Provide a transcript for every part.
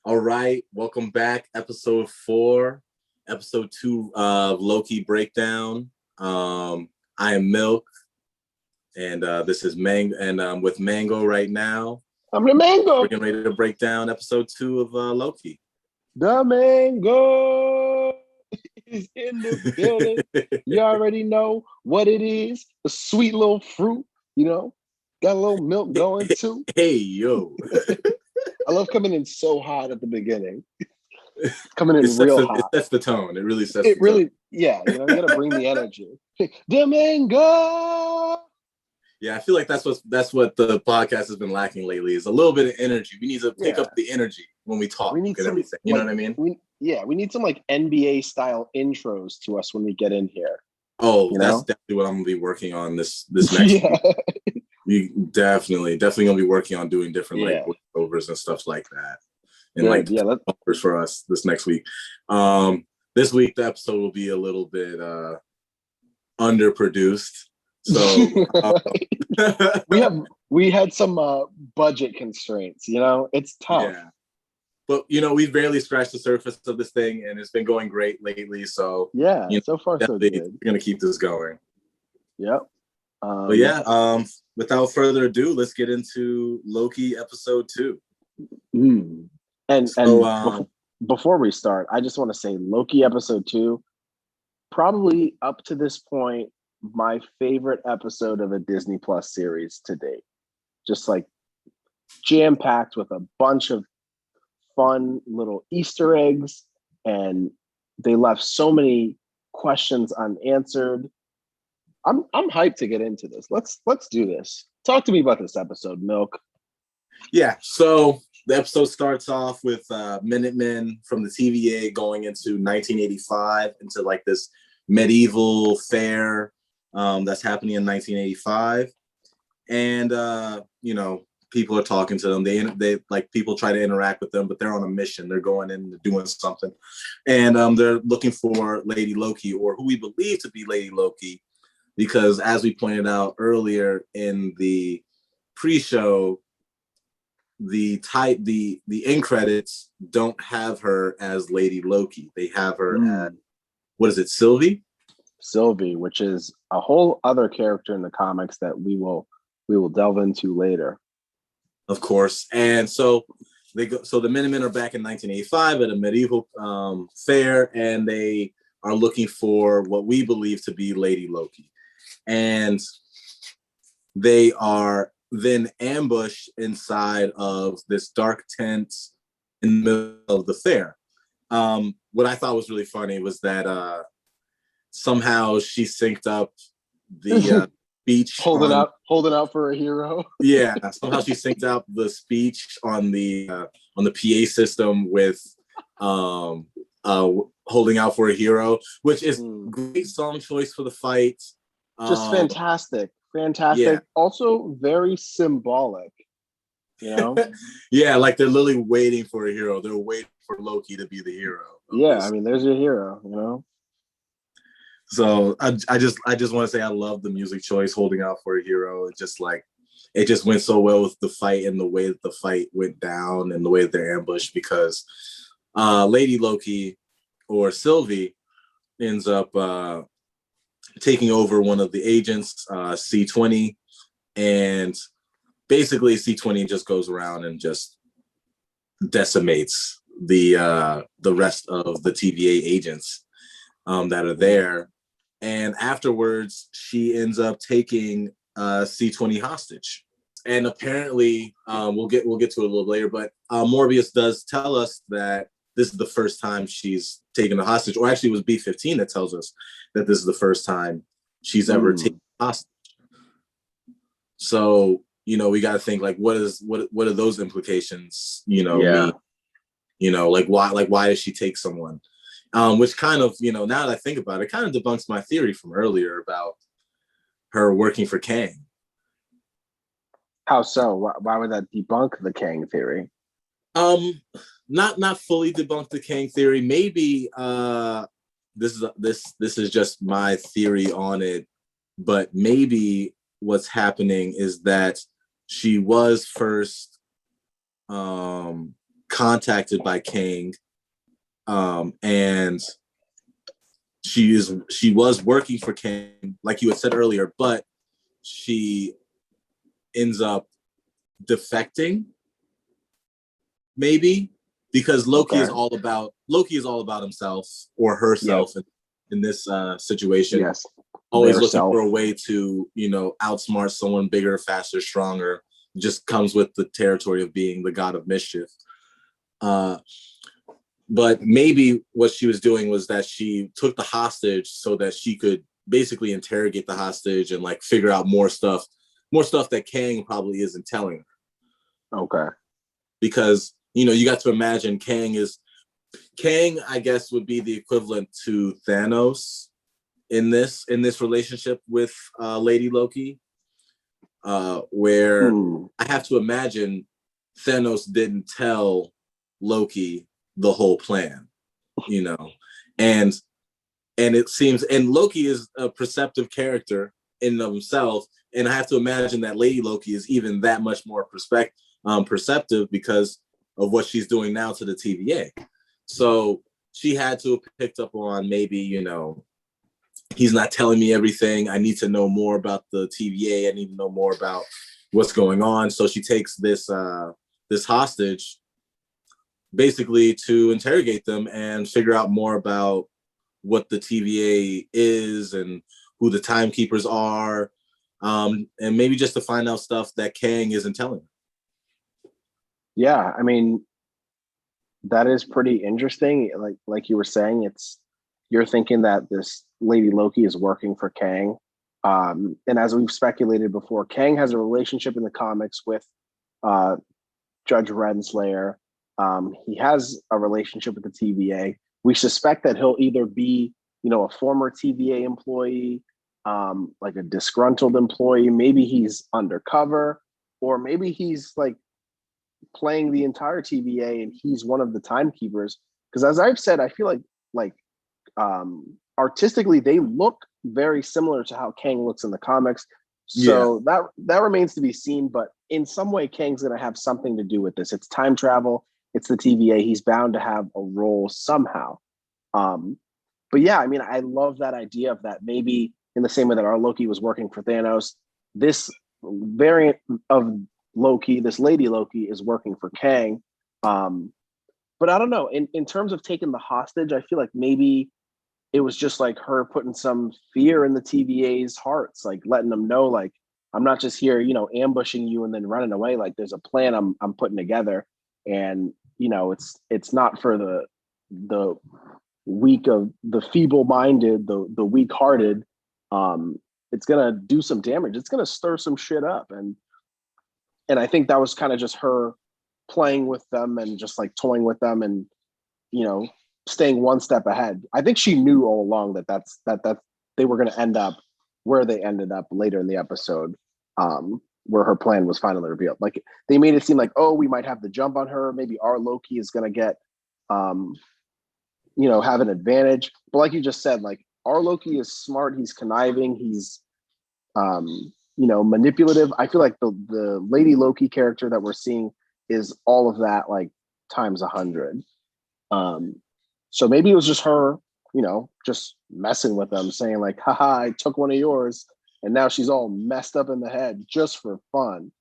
All right, welcome back. Episode 4, episode 2 of Loki Breakdown. I am Milk, and this is Mango, and I'm with Mango right now. I'm the Mango. We're getting ready to break down episode 2 of Loki. The Mango is in the building. You already know what it is. A sweet little fruit, got a little milk going too. Hey, yo. I love coming in so hot at the beginning. Coming in real hot. It sets the tone. It really sets the tone. Yeah, you gotta bring the energy. The Mango. Yeah, I feel like that's what the podcast has been lacking lately, is a little bit of energy. We need to pick up the energy when we talk and everything. You know what I mean? We need some like NBA style intros to us when we get in here. Oh, that's definitely what I'm gonna be working on this next week. We definitely gonna be working on doing different like voiceovers and stuff like that. And for us this next week. This week the episode will be a little bit underproduced. So we had some budget constraints, it's tough. Yeah. But we've barely scratched the surface of this thing, and it's been going great lately. So so far so good. We're gonna keep this going. Yep. But without further ado, let's get into Loki episode 2. Before we start, I just want to say Loki episode 2, probably up to this point, my favorite episode of a Disney Plus series to date. Just like jam-packed with a bunch of fun little Easter eggs, and they left so many questions unanswered. I'm hyped to get into this. Let's do this. Talk to me about this episode, Milk. Yeah, so the episode starts off with Minutemen from the TVA going into 1985, into like this medieval fair that's happening in 1985. And people are talking to them. They like, people try to interact with them, but they're on a mission. They're going in, doing something. And they're looking for Lady Loki, or who we believe to be Lady Loki, because as we pointed out earlier in the pre-show, the end credits don't have her as Lady Loki. They have her at, what is it, Sylvie? Sylvie, which is a whole other character in the comics that we will delve into later. Of course. And so the Minutemen are back in 1985 at a medieval fair, and they are looking for what we believe to be Lady Loki. And they are then ambushed inside of this dark tent in the middle of the fair. What I thought was really funny was that somehow she synced up the speech holding out for a hero. Yeah, somehow she synced out the speech on the PA system with holding out for a hero, which is great song choice for the fight. Just fantastic. Yeah. Also very symbolic, Yeah, like they're literally waiting for a hero. They're waiting for Loki to be the hero. I mean, there's your hero, So I just want to say I love the music choice, holding out for a hero. It just went so well with the fight, and the way that the fight went down, and the way that they're ambushed, because Lady Loki, or Sylvie, ends up taking over one of the agents, C20, and basically C20 just goes around and just decimates the rest of the TVA agents that are there. And afterwards, she ends up taking C20 hostage. And apparently, we'll get to it a little later, but Morbius does tell us that this is the first time she's taken a hostage, or actually it was B-15 that tells us that this is the first time she's ever taken a hostage. So, we got to think, like, what are those implications, mean? Like why does she take someone? Which kind of, now that I think about it, kind of debunks my theory from earlier about her working for Kang. How so? Why would that debunk the Kang theory? Not fully debunk the Kang theory. Maybe this is just my theory on it, but maybe what's happening is that she was first contacted by Kang, and she was working for Kang, like you had said earlier, but she ends up defecting, maybe, because Loki Okay. is all about himself or Yep. herself in this situation. Yes. Always Their looking self. for a way to, outsmart someone bigger, faster, stronger. Just comes with the territory of being the god of mischief. But maybe what she was doing was that she took the hostage so that she could basically interrogate the hostage and like figure out more stuff that Kang probably isn't telling her. Okay. Because, you got to imagine Kang, I guess, would be the equivalent to Thanos in this relationship with Lady Loki, where I have to imagine Thanos didn't tell Loki the whole plan, and it seems, and Loki is a perceptive character in and of himself, and I have to imagine that Lady Loki is even that much more perceptive because of what she's doing now to the TVA. So she had to have picked up on, maybe, he's not telling me everything. I need to know more about the TVA. I need to know more about what's going on. So she takes this hostage basically to interrogate them and figure out more about what the TVA is and who the timekeepers are, and maybe just to find out stuff that Kang isn't telling. Yeah, I mean, that is pretty interesting. Like you were saying, you're thinking that this Lady Loki is working for Kang. And as we've speculated before, Kang has a relationship in the comics with Judge Renslayer. He has a relationship with the TVA. We suspect that he'll either be, a former TVA employee, like a disgruntled employee. Maybe he's undercover, or maybe he's like playing the entire TVA and he's one of the timekeepers. Because as I've said, I feel like artistically they look very similar to how Kang looks in the comics. So that remains to be seen. But in some way, Kang's going to have something to do with this. It's time travel. It's the TVA. He's bound to have a role somehow. But yeah, I mean, I love that idea of that. Maybe in the same way that our Loki was working for Thanos, this variant of Loki, this Lady Loki, is working for Kang. But I don't know. In terms of taking the hostage, I feel like maybe it was just like her putting some fear in the TVA's hearts, like letting them know, like, I'm not just here, ambushing you and then running away. Like, there's a plan I'm putting together, and it's not for the weak of the feeble-minded, the weak-hearted. It's gonna do some damage. It's gonna stir some shit up, and I think that was kind of just her playing with them and just like toying with them, and staying one step ahead. I think she knew all along that they were going to end up where they ended up later in the episode, where her plan was finally revealed. Like, they made it seem like, oh, we might have the jump on her. Maybe our Loki is going to get, have an advantage. But like you just said, like, our Loki is smart. He's conniving. He's, manipulative. I feel like the Lady Loki character that we're seeing is all of that, like, times 100. So maybe it was just her, just messing with them, saying like, haha, I took one of yours, and now she's all messed up in the head just for fun.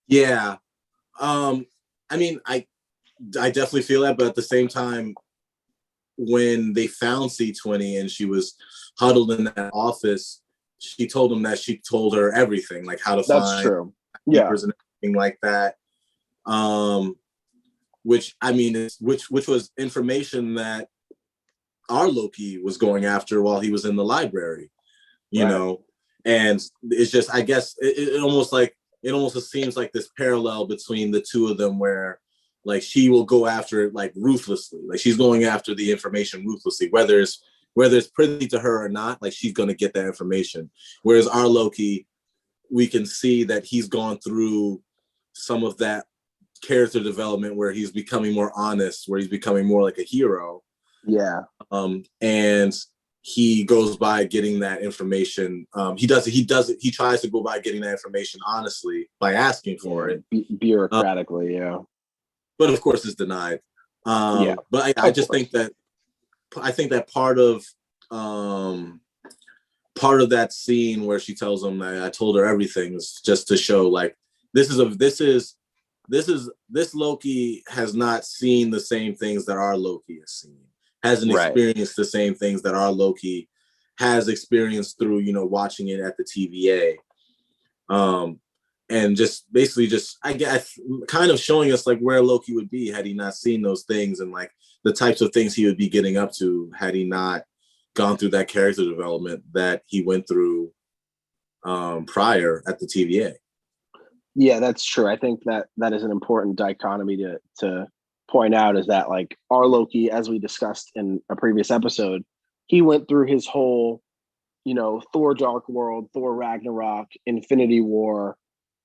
Yeah. I mean, I definitely feel that, but at the same time, when they found C-20 and she was huddled in that office, she told them that she told her everything, like how to That's find true. Yeah. papers and everything like that. Which, I mean, which was information that our Loki was going after while he was in the library, and it's just, I guess it almost seems like this parallel between the two of them, where like she will go after it like ruthlessly, like she's going after the information ruthlessly, whether it's privy to her or not, like she's going to get that information. Whereas our Loki, we can see that he's gone through some of that character development where he's becoming more honest, where he's becoming more like a hero. Yeah. And he goes by getting that information. He tries to go by getting that information honestly by asking for it. Bureaucratically, yeah. but of course it's denied. Yeah, But I just think that part of that scene where she tells him that I told her everything is just to show like this Loki has not seen the same things that our Loki has seen, hasn't experienced the same things that our Loki has experienced through, you know, watching it at the TVA. And just basically just, I guess, kind of showing us like where Loki would be had he not seen those things, and like the types of things he would be getting up to had he not gone through that character development that he went through prior at the TVA. Yeah, that's true. I think that is an important dichotomy to point out, is that like our Loki, as we discussed in a previous episode, he went through his whole, you know, Thor Dark World, Thor Ragnarok, Infinity War,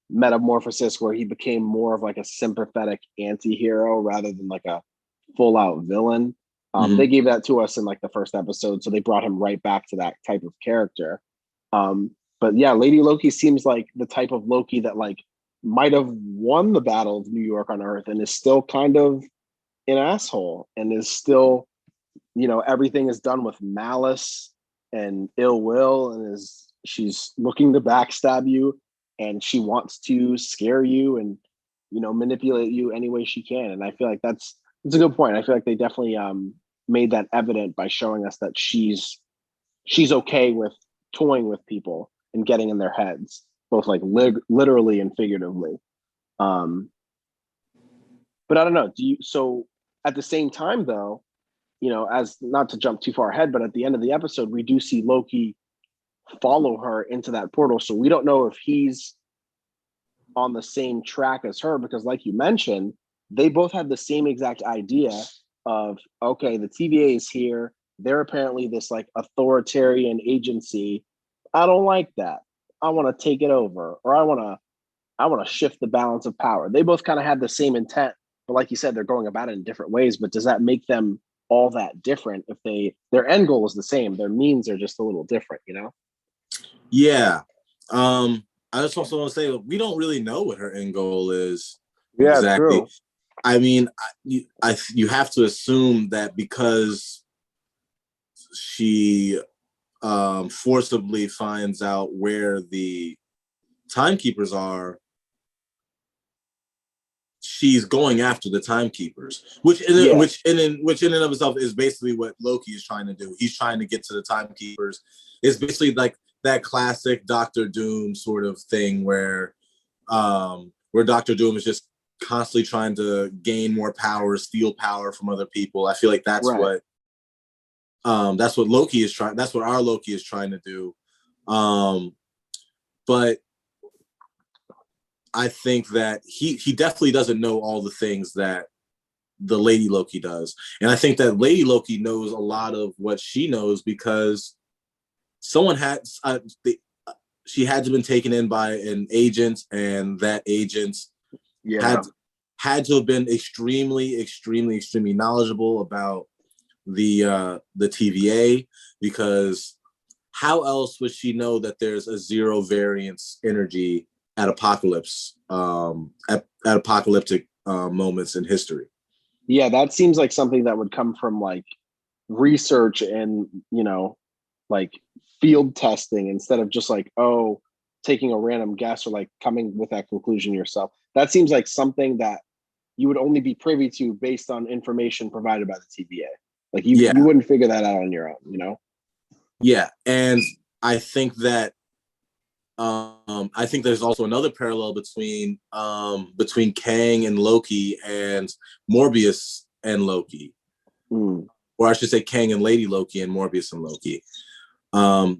metamorphosis, where he became more of like a sympathetic anti-hero rather than like a full-out villain. They gave that to us in like the first episode, so they brought him right back to that type of character. But yeah, Lady Loki seems like the type of Loki that like might have won the Battle of New York on Earth and is still kind of an asshole, and is still, you know, everything is done with malice and ill will, and she's looking to backstab you, and she wants to scare you and, you know, manipulate you any way she can. And I feel like that's a good point. I feel like they definitely made that evident by showing us that she's okay with toying with people and getting in their heads, both like literally and figuratively. But I don't know. So at the same time though, you know, as not to jump too far ahead, but at the end of the episode, we do see Loki follow her into that portal. So we don't know if he's on the same track as her, because like you mentioned, they both had the same exact idea of, okay, the TVA is here. They're apparently this like authoritarian agency. I don't like that. I want to take it over, or I want to shift the balance of power. They both kind of had the same intent, but like you said, they're going about it in different ways. But does that make them all that different if their end goal is the same? Their means are just a little different, you know? Yeah. I just also want to say we don't really know what her end goal is. Yeah, exactly. true. I mean, you have to assume that because she forcibly finds out where the timekeepers are, she's going after the timekeepers, which in and of itself is basically what Loki is trying to do. He's trying to get to the timekeepers. It's basically like that classic Doctor Doom sort of thing where Doctor Doom is just constantly trying to gain more power, steal power from other people. I feel like that's what Loki is trying. That's what our Loki is trying to do. But I think that he definitely doesn't know all the things that the Lady Loki does. And I think that Lady Loki knows a lot of what she knows because someone she had to have been taken in by an agent, and that agent had to have been extremely, extremely, extremely knowledgeable about the TVA, because how else would she know that there's a zero variance energy at apocalypse at apocalyptic moments in history? Yeah, that seems like something that would come from like research and, you know, like field testing, instead of just like, oh, taking a random guess or like coming with that conclusion yourself. That seems like something that you would only be privy to based on information provided by the TVA. Like you wouldn't figure that out on your own, you know? Yeah, and I think that there's also another parallel between Kang and Loki and Morbius and Loki, or I should say Kang and Lady Loki and Morbius and Loki,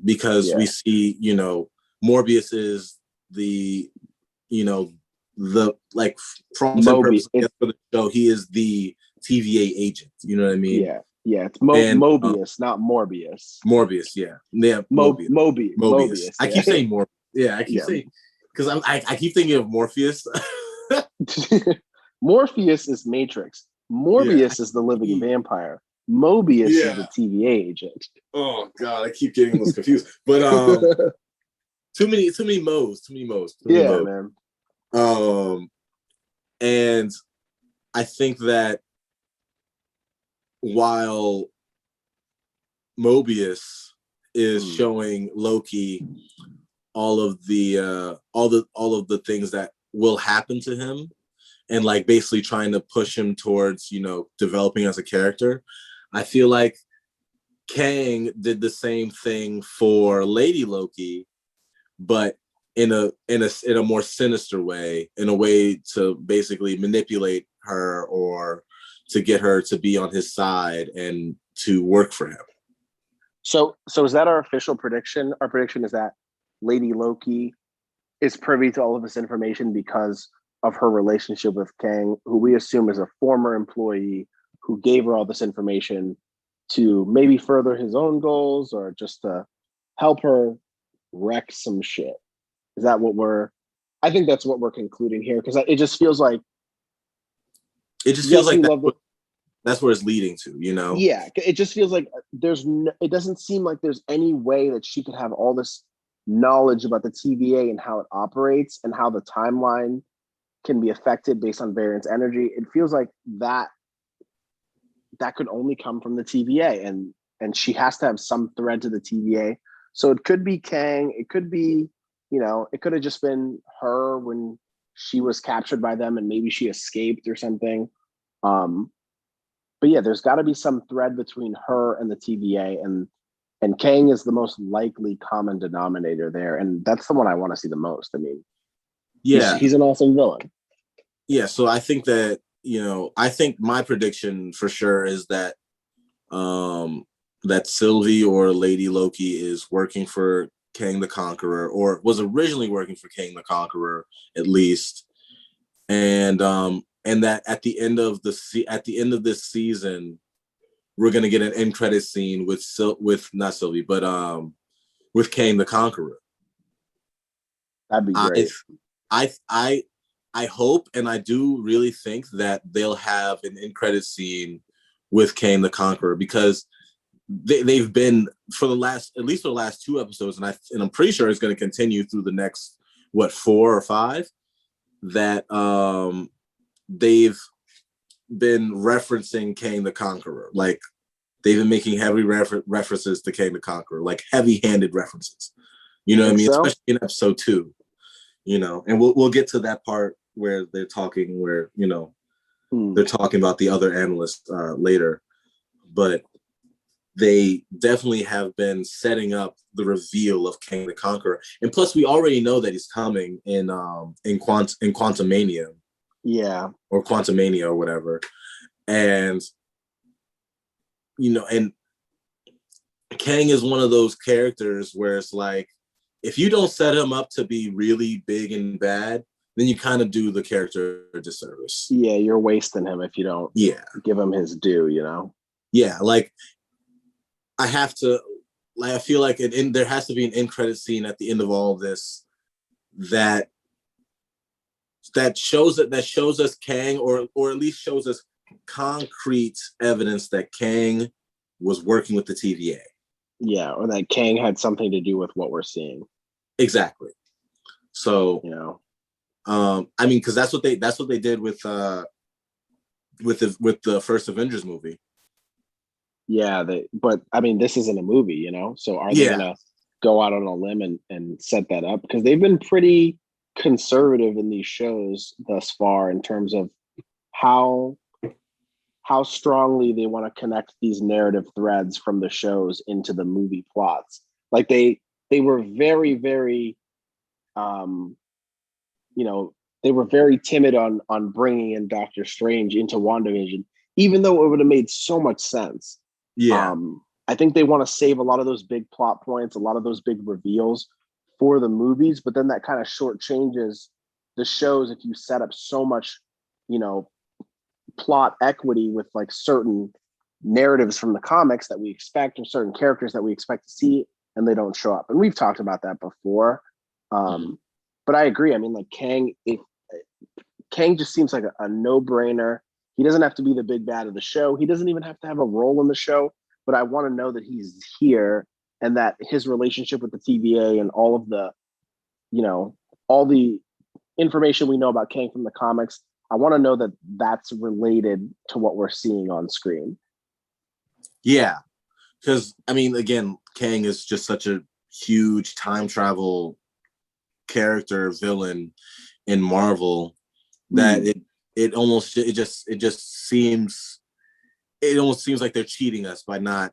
because we see, you know, Morbius is the, you know, the like from purpose for the show, he is the TVA agent. You know what I mean? Yeah, it's Mobius, not Morbius. Morbius, yeah, Mobius. I keep saying Morbius. Yeah, I keep saying, because I keep thinking of Morpheus. Morpheus is Matrix. Morbius is the living vampire. Mobius is the TVA agent. Oh God, I keep getting those confused. But too many Mo's. Man. And I think that while Mobius is showing Loki all of the things that will happen to him, and like basically trying to push him towards, developing as a character, I feel like Kang did the same thing for Lady Loki, but in a more sinister way, in a way to basically manipulate her or to get her to be on his side and to work for him. So is that our official prediction? Our prediction is that Lady Loki is privy to all of this information because of her relationship with Kang, who we assume is a former employee who gave her all this information to maybe further his own goals or just to help her wreck some shit. Is that what I think that's what we're concluding here, because it just feels like that's where it's leading to, Yeah, it just feels like it doesn't seem like there's any way that she could have all this knowledge about the TVA and how it operates and how the timeline can be affected based on variance energy. It feels like that could only come from the TVA, and she has to have some thread to the TVA. So it could be Kang, it could be, it could have just been her when she was captured by them and maybe she escaped or something. But yeah, there's got to be some thread between her and the TVA, and Kang is the most likely common denominator there, and that's the one I want to see the most. I mean, yeah, he's an awesome villain. Yeah, so I think that, I think my prediction for sure is that that Sylvie or Lady Loki is working for Kang the Conqueror, or was originally working for Kang the Conqueror at least, and that at the end of this season, we're gonna get an end credit scene with not Sylvie, but with Kang the Conqueror. That'd be great. I hope, and I do really think that they'll have an end credit scene with Kang the Conqueror, because they've been for at least the last 2 episodes, and I'm pretty sure it's going to continue through the next 4 or 5, that they've been referencing Kang the Conqueror. Like, they've been making heavy references to Kang the Conqueror, like heavy-handed references. You know what I mean? So? Especially in episode 2. And we'll get to that part where they're talking, they're talking about the other analysts later, but they definitely have been setting up the reveal of Kang the Conqueror, and plus we already know that he's coming in Quantumania, or Quantumania or whatever, and and Kang is one of those characters where it's like, if you don't set him up to be really big and bad, then you kind of do the character a disservice. Yeah, you're wasting him if you don't give him his due, Yeah, like, I feel like there has to be an end credit scene at the end of all of this that shows us Kang, or at least shows us concrete evidence that Kang was working with the TVA. Yeah, or that Kang had something to do with what we're seeing. Exactly. So, I mean, because that's what they did with the first Avengers movie. Yeah, but I mean, this isn't a movie, so are they gonna go out on a limb and set that up? Because they've been pretty conservative in these shows thus far in terms of how strongly they want to connect these narrative threads from the shows into the movie plots. Like they were very, very, they were very timid on bringing in Doctor Strange into WandaVision, even though it would have made so much sense. Yeah. I think they want to save a lot of those big plot points, a lot of those big reveals for the movies, but then that kind of shortchanges the shows if you set up so much, plot equity with like certain narratives from the comics that we expect, or certain characters that we expect to see, and they don't show up. And we've talked about that before. But I agree. I mean, like Kang just seems like a no-brainer. He doesn't have to be the big bad of the show. He doesn't even have to have a role in the show, but I want to know that he's here and that his relationship with the TVA and all of the, all the information we know about Kang from the comics I want to know that that's related to what we're seeing on screen. Yeah, because I mean, again, Kang is just such a huge time travel character villain in Marvel that it almost seems like they're cheating us by not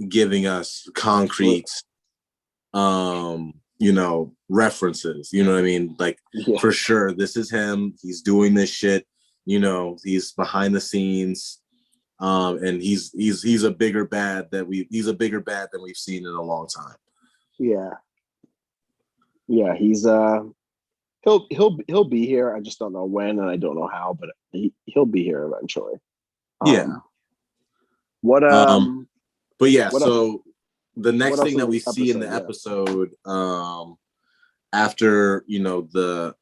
giving us concrete references. You know what I mean? Like for sure, this is him. He's doing this shit. He's behind the scenes. And he's a bigger bad than we've seen in a long time. Yeah. Yeah, he'll be here. I just don't know when and I don't know how, but he'll be here eventually. Yeah. What but yeah, what so else, the next thing that we see in the episode, after the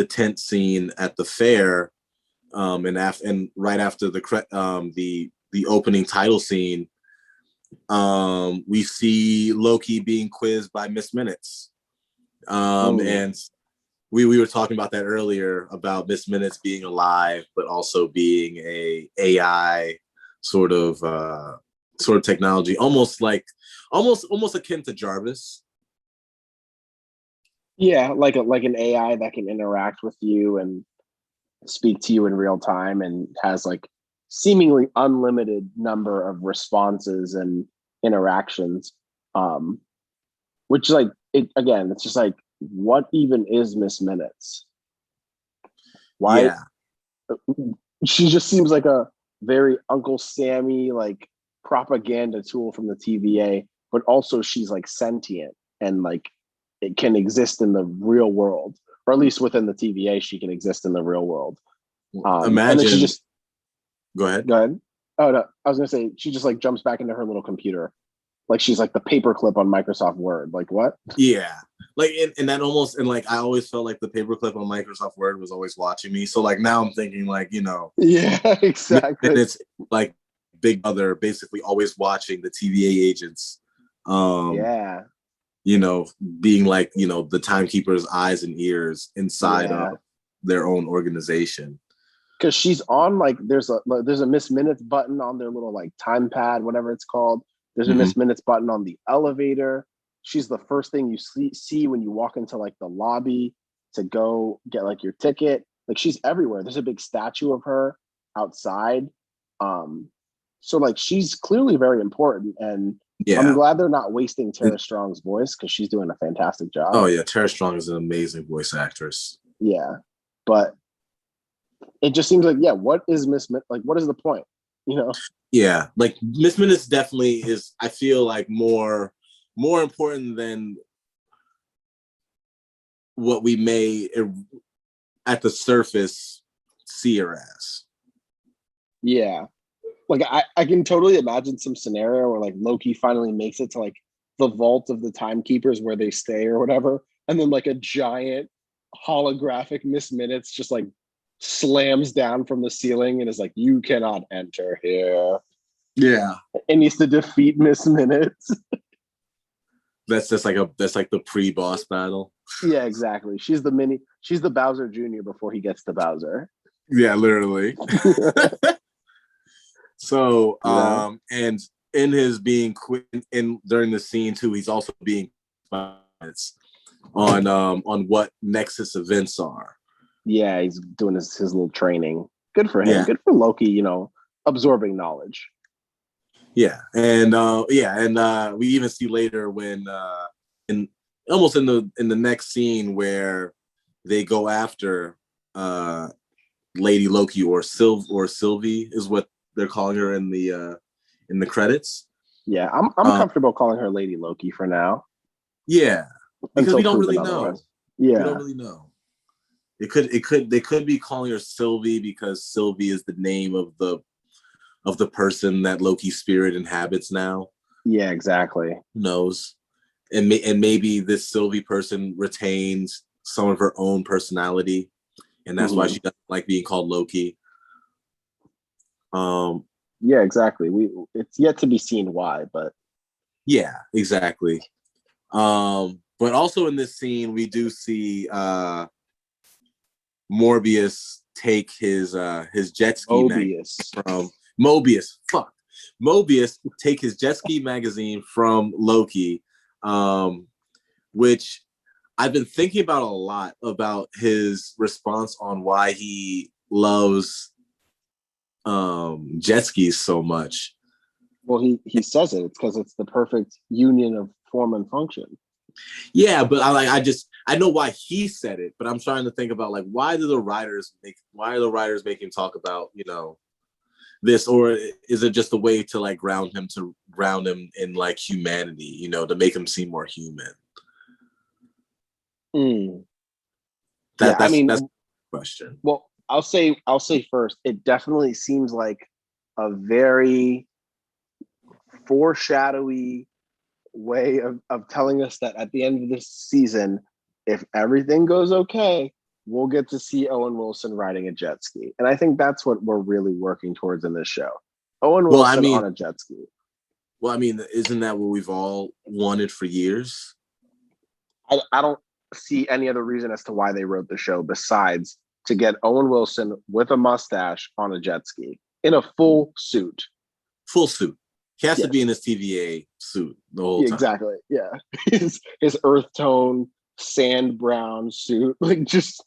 tent scene at the fair, and right after the opening title scene, we see Loki being quizzed by Miss Minutes. And we were talking about that earlier about Miss Minutes being alive, but also being a AI sort of technology, almost akin to Jarvis. Yeah, like an AI that can interact with you and speak to you in real time and has like seemingly unlimited number of responses and interactions. Which like it again, it's just like, what even is Miss Minutes? Why? Yeah. She just seems like a very Uncle Sammy like propaganda tool from the TVA, but also she's like sentient and like it can exist in the real world, or at least within the TVA, she can exist in the real world. Imagine. And then she just go ahead. Oh no, I was gonna say she just like jumps back into her little computer, like she's like the paperclip on Microsoft Word. Like what? Yeah, like and that almost, and like I always felt like the paperclip on Microsoft Word was always watching me. So like now I'm thinking like yeah, exactly. It's like Big Brother, basically always watching the TVA agents. Yeah. Being like the timekeeper's eyes and ears inside of their own organization. Because she's on like there's a Miss Minutes button on their little like time pad, whatever it's called. There's a Miss Minutes button on the elevator. She's the first thing you see when you walk into like the lobby to go get like your ticket. Like she's everywhere. There's a big statue of her outside. So like she's clearly very important, and I'm glad they're not wasting Tara Strong's voice because she's doing a fantastic job. Oh yeah, Tara Strong is an amazing voice actress. Yeah, but it just seems like, what is what is the point? Yeah, like Miss Minutes definitely is, I feel like more important than what we may at the surface see her as. Yeah, like I can totally imagine some scenario where like Loki finally makes it to like the vault of the timekeepers where they stay or whatever, and then like a giant holographic Miss Minutes just like slams down from the ceiling and is like, you cannot enter here. Yeah, it needs to defeat Miss Minutes. That's the pre-boss battle. Yeah, exactly. She's the Bowser Jr. before he gets to Bowser. Yeah, literally. So and in his being in during the scene too, he's also being on what Nexus events are. Yeah, he's doing his little training. Good for him. Yeah. Good for Loki, absorbing knowledge. Yeah, and we even see later when in the next scene where they go after Lady Loki or Sylvie is what they're calling her in the credits. Yeah, I'm comfortable calling her Lady Loki for now. Yeah, because we don't really know. Yeah, we don't really know. They could be calling her Sylvie because Sylvie is the name of the person that Loki's spirit inhabits now. Yeah, exactly. Who knows? And maybe this Sylvie person retains some of her own personality, and that's why she doesn't like being called Loki. Yeah, exactly. It's yet to be seen why, but yeah, exactly. But also in this scene, we do see Morbius take his jet ski Mobius. from Mobius. Mobius take his jet ski magazine from Loki, which I've been thinking about a lot about his response on why he loves jet skis so much. Well, he says it. It's because it's the perfect union of form and function. Yeah, but I know why he said it, but I'm trying to think about like why are the writers make him talk about, you know, this, or is it just a way to like ground him in like humanity, you know, to make him seem more human? That's the question. Well, I'll say first, it definitely seems like a very foreshadowy way of telling us that at the end of this season, if everything goes okay, we'll get to see Owen Wilson riding a jet ski. And I think that's what we're really working towards in this show. Owen Wilson on a jet ski. Well, I mean, isn't that what we've all wanted for years? I don't see any other reason as to why they wrote the show besides to get Owen Wilson with a mustache on a jet ski in a full suit. Full suit. He has to be in his TVA suit the whole time. Exactly. Yeah. His earth tone, sand brown suit. Like just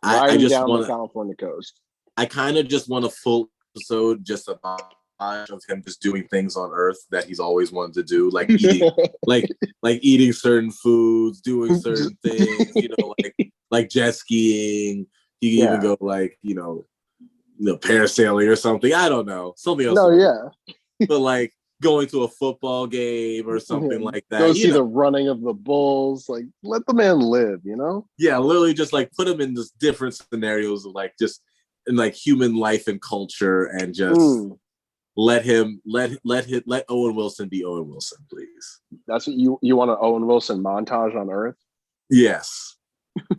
I just down want the California coast. I kind of just want a full episode just about of him just doing things on Earth that he's always wanted to do, like eating like eating certain foods, doing certain things, you know, like jet skiing. He can even go like, you know, parasailing or something. I don't know. Something else. No, yeah. But like going to a football game or something like that. Go see the running of the bulls. Like, let the man live, you know? Yeah, literally just like put him in just different scenarios of like just in like human life and culture, and just let Owen Wilson be Owen Wilson, please. That's what you want, an Owen Wilson montage on Earth? Yes.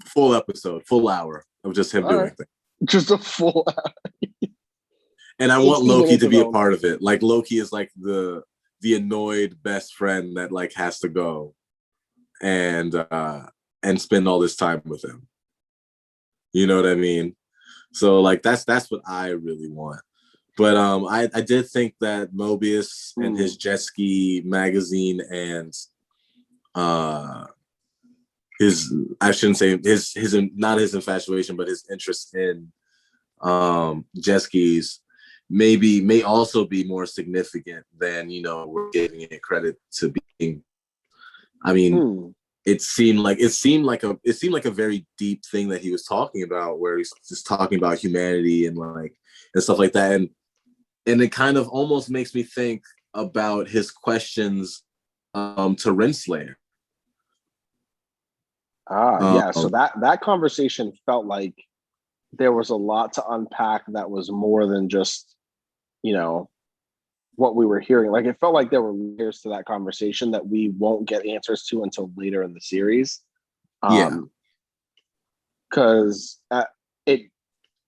Full episode, full hour of just him doing things. Just a full hour. And I want Loki to be a part of it. Like Loki is like the annoyed best friend that like has to go and spend all this time with him. You know what I mean? So like that's what I really want. But I did think that Mobius and his jet ski magazine and his, I shouldn't say his not his infatuation, but his interest in jet skis may also be more significant than, you know, we're giving it credit to being. I mean, it seemed like a very deep thing that he was talking about, where he's just talking about humanity and like and stuff like that, and it kind of almost makes me think about his questions to Renslayer. So that conversation felt like there was a lot to unpack that was more than just, you know, what we were hearing. Like, it felt like there were layers to that conversation that we won't get answers to until later in the series. Because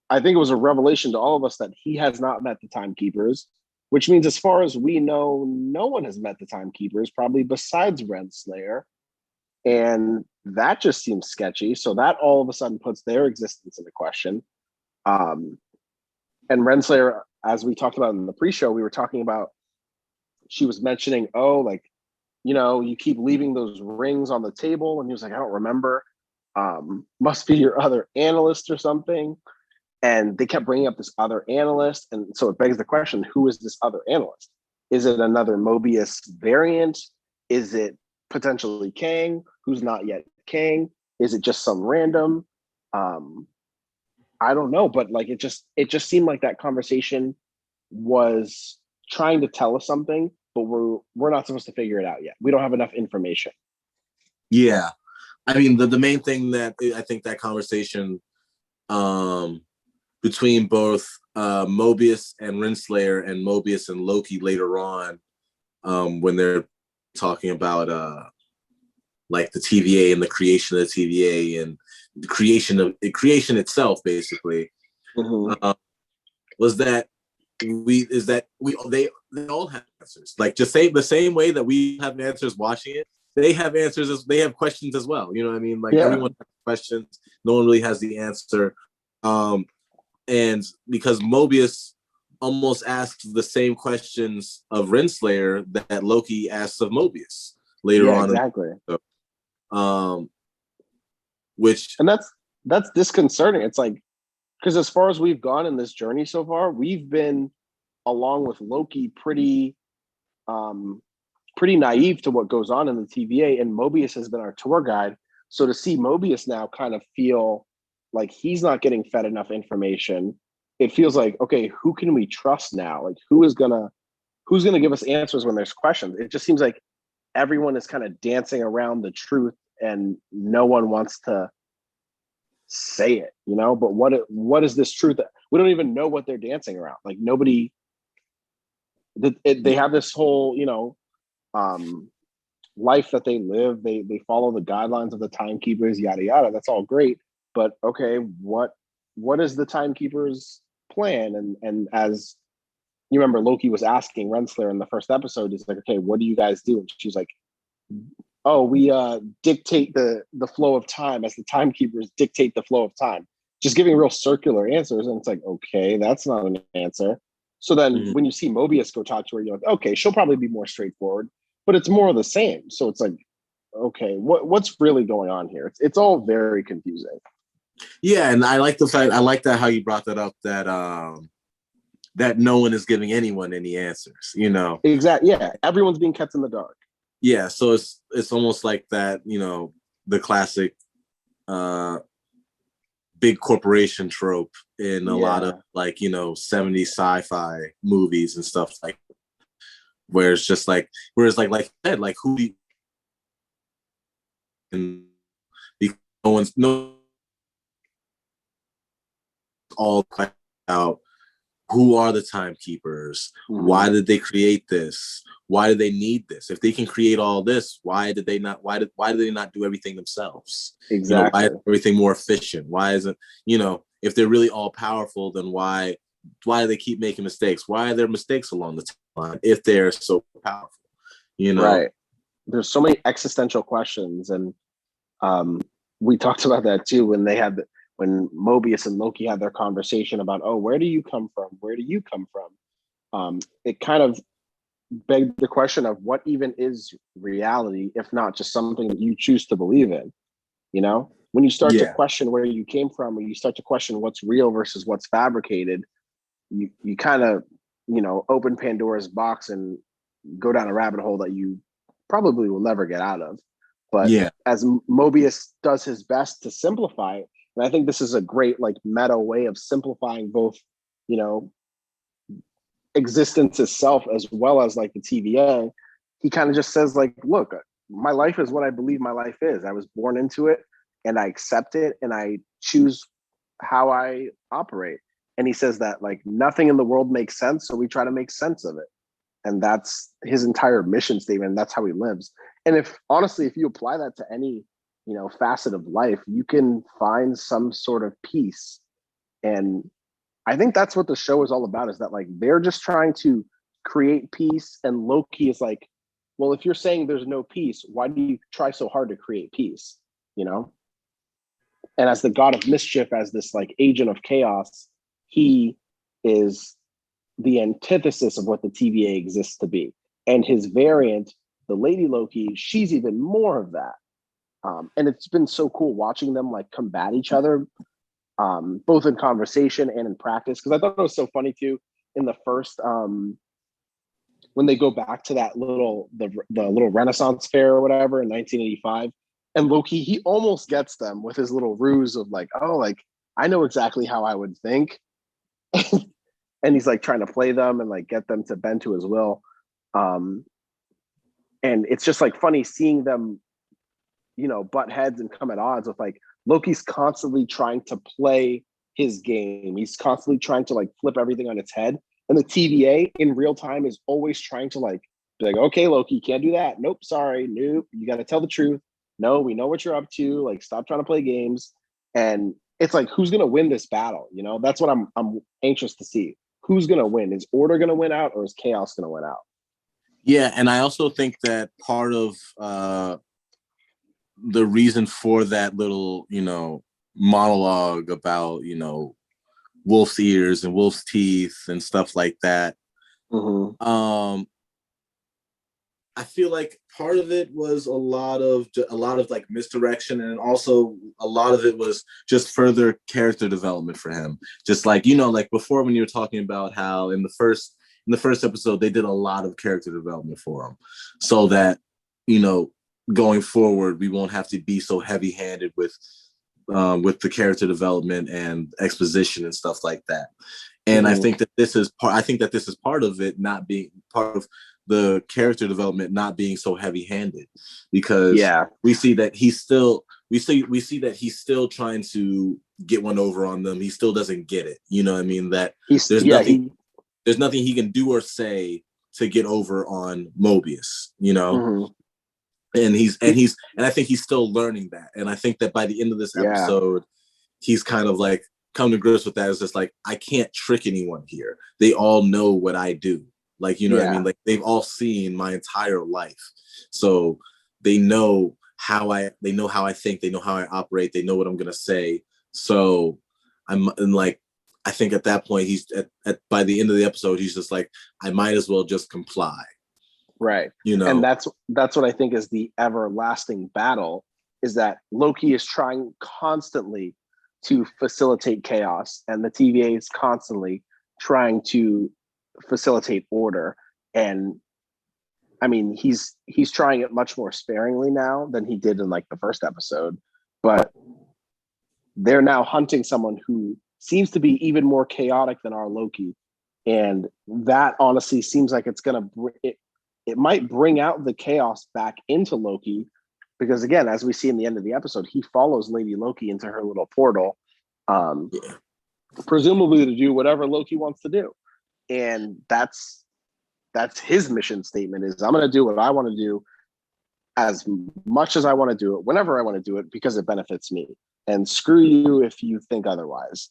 I think it was a revelation to all of us that he has not met the Timekeepers, which means, as far as we know, no one has met the Timekeepers, probably besides Renslayer. And that just seems sketchy. So that all of a sudden puts their existence into question. And Renslayer, as we talked about in the pre-show, we were talking about, she was mentioning, like, you know, you keep leaving those rings on the table. And he was like, I don't remember. Must be your other analyst or something. And they kept bringing up this other analyst. And so it begs the question, who is this other analyst? Is it another Mobius variant? Is it potentially Kang, who's not yet Kang? Is it just some random? I don't know, but like it just seemed like that conversation was trying to tell us something, but we're not supposed to figure it out yet. We don't have enough information. Yeah, I mean the main thing that I think that conversation between both Mobius and Renslayer and Mobius and Loki later on, when they're talking about like the TVA and the creation of the TVA and the creation itself, basically, was that they all have answers. Like, just the same way that we have answers watching it, they have answers, they have questions as well. You know what I mean? Like, everyone has questions. No one really has the answer. And because Mobius almost asks the same questions of Renslayer that Loki asks of Mobius later on. Exactly. Which and that's disconcerting. It's like, because as far as we've gone in this journey so far, we've been, along with Loki, pretty naive to what goes on in the TVA, and Mobius has been our tour guide. So to see Mobius now kind of feel like he's not getting fed enough information, it feels like, okay, who can we trust now? Like, who's gonna give us answers when there's questions? It just seems like everyone is kind of dancing around the truth, and no one wants to say it, But what is this truth? We don't even know what they're dancing around. Like, nobody. They have this whole, life that they live. They follow the guidelines of the timekeepers, yada yada. That's all great, but okay, what is the timekeepers' plan? And as you remember, Loki was asking Renslayer in the first episode, he's like, okay, what do you guys do? And she's like, oh, we dictate the flow of time as the timekeepers dictate the flow of time. Just giving real circular answers, and it's like, okay, that's not an answer. So then when you see Mobius go talk to her, you're like, okay, she'll probably be more straightforward, but it's more of the same. So it's like, okay, what's really going on here? It's all very confusing. Yeah, and I like that how you brought that up, that that no one is giving anyone any answers, Exactly. Yeah, everyone's being kept in the dark. Yeah, so it's almost like that, the classic big corporation trope in a lot of 70s sci-fi movies and stuff, like where it's just like, whereas like I said, like who and no one's all out. Who are the timekeepers? Mm-hmm. Why did they create this? Why do they need this? If they can create all this, why did they not do everything themselves? Exactly. Why is everything more efficient? Why isn't, if they're really all powerful, then why do they keep making mistakes? Why are there mistakes along the timeline if they're so powerful? Right. There's so many existential questions, and we talked about that too when Mobius and Loki had their conversation about, oh, where do you come from? Where do you come from? It kind of begged the question of what even is reality, if not just something that you choose to believe in. When you start to question where you came from, when you start to question what's real versus what's fabricated, you kind of, open Pandora's box and go down a rabbit hole that you probably will never get out of. But as Mobius does his best to simplify it, and I think this is a great meta way of simplifying both, existence itself as well as the TVA. He kind of just says look, my life is what I believe my life is. I was born into it, and I accept it, and I choose how I operate. And he says that nothing in the world makes sense, so we try to make sense of it. And that's his entire mission statement. That's how he lives. And if you apply that to any facet of life, you can find some sort of peace. And I think that's what the show is all about, is that they're just trying to create peace, and Loki is like, well, if you're saying there's no peace, why do you try so hard to create peace? And as the god of mischief, as this agent of chaos, he is the antithesis of what the TVA exists to be. And his variant, the Lady Loki, she's even more of that. And it's been so cool watching them combat each other, both in conversation and in practice. Because I thought it was so funny too in the first, when they go back to that the little Renaissance fair or whatever in 1985, and Loki, he almost gets them with his little ruse of I know exactly how I would think. And he's trying to play them and get them to bend to his will. And it's just funny seeing them, butt heads and come at odds with Loki's constantly trying to play his game. He's constantly trying to flip everything on its head. And the TVA in real time is always trying to be okay, Loki, you can't do that. Nope, sorry. Nope. You got to tell the truth. No, we know what you're up to. Stop trying to play games. And it's who's going to win this battle? That's what I'm anxious to see. Who's going to win? Is order going to win out, or is chaos going to win out? Yeah. And I also think that part of the reason for that little, monologue about, wolf's ears and wolf's teeth and stuff like that. Mm-hmm. I feel like part of it was a lot of like misdirection, and also a lot of it was just further character development for him. Just like, like before when you were talking about how in the first episode they did a lot of character development for him, so that going forward we won't have to be so heavy-handed with the character development and exposition and stuff like that. And I think that this is part of it, not being part of the character development not being so heavy-handed, because we see that he's still trying to get one over on them. He still doesn't get it. You know what I mean? That there's nothing he can do or say to get over on Mobius, and I think he's still learning that. And I think that by the end of this episode, he's kind of like come to grips with that. It's just like, I can't trick anyone here. They all know what I do. Like, what I mean? Like, they've all seen my entire life. So they know how I think, they know how I operate, they know what I'm going to say. So I think at that point, he's by the end of the episode, he's just like, I might as well just comply. Right. And that's what I think is the everlasting battle, is that Loki is trying constantly to facilitate chaos, and the TVA is constantly trying to facilitate order. And I mean, he's trying it much more sparingly now than he did in like the first episode, but they're now hunting someone who seems to be even more chaotic than our Loki. And that honestly seems like it's going to, it might bring out the chaos back into Loki, because again, as we see in the end of the episode, he follows Lady Loki into her little portal, presumably to do whatever Loki wants to do. And that's his mission statement, is I'm going to do what I want to do as much as I want to do it, whenever I want to do it, because it benefits me. And screw you if you think otherwise.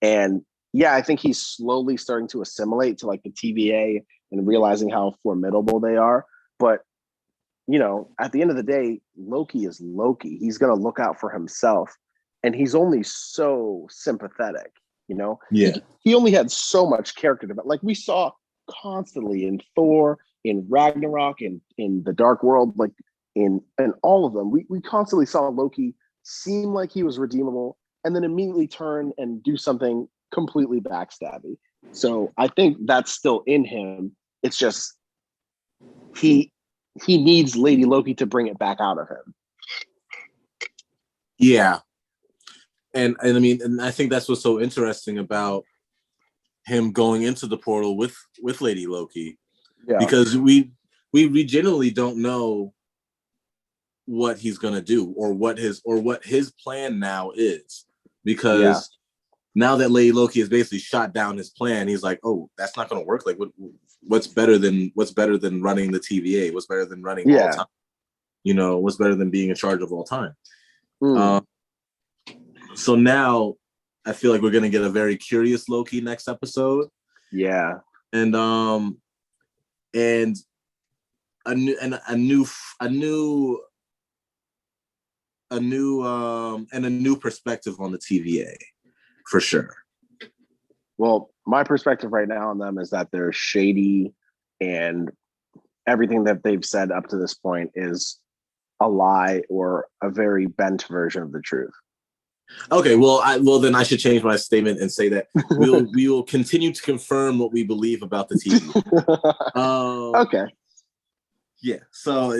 And I think he's slowly starting to assimilate to like the TVA and realizing how formidable they are. But, at the end of the day, Loki is Loki. He's going to look out for himself. And he's only so sympathetic, He only had so much character development. Like we saw constantly in Thor, in Ragnarok, in the Dark World, like in all of them, we constantly saw Loki seem like he was redeemable and then immediately turn and do something completely backstabby. So I think that's still in him. It's just he needs Lady Loki to bring it back out of him. Yeah. And I mean, and I think that's what's so interesting about him going into the portal with Lady Loki, because we generally don't know what he's gonna do or what his plan now is, because now that Lady Loki has basically shot down his plan, he's like, oh, that's not gonna work. Like, what's better than running the TVA? What's better than running all time? What's better than being in charge of all time? So now I feel like we're gonna get a very curious Loki next episode. Yeah. And a new perspective on the TVA, for sure. Well, my perspective right now on them is that they're shady, and everything that they've said up to this point is a lie or a very bent version of the truth. Okay, well then I should change my statement and say that we will continue to confirm what we believe about the TV. Okay. Yeah, so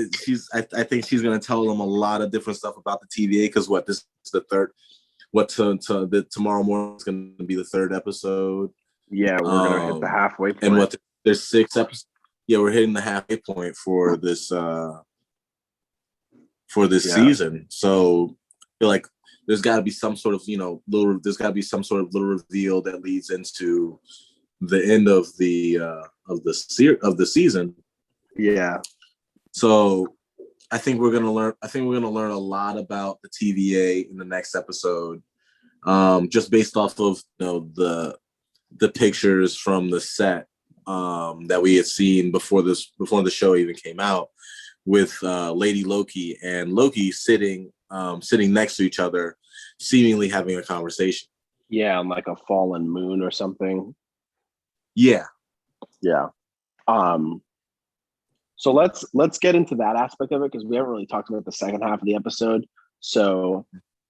I think she's gonna tell them a lot of different stuff about the TVA, because this is the third. Tomorrow morning is gonna be the third episode. Yeah, we're gonna hit the halfway point. And there's 6 episodes. Yeah, we're hitting the halfway point for this season. So I feel like there's got to be some sort of little reveal that leads into the end of the season. Yeah. So I think we're gonna learn a lot about the TVA in the next episode, just based off of the pictures from the set that we had seen before the show even came out, with Lady Loki and Loki sitting next to each other, seemingly having a conversation. Yeah, on like a fallen moon or something. Yeah. Yeah. Um, so let's get into that aspect of it because we haven't really talked about the second half of the episode. So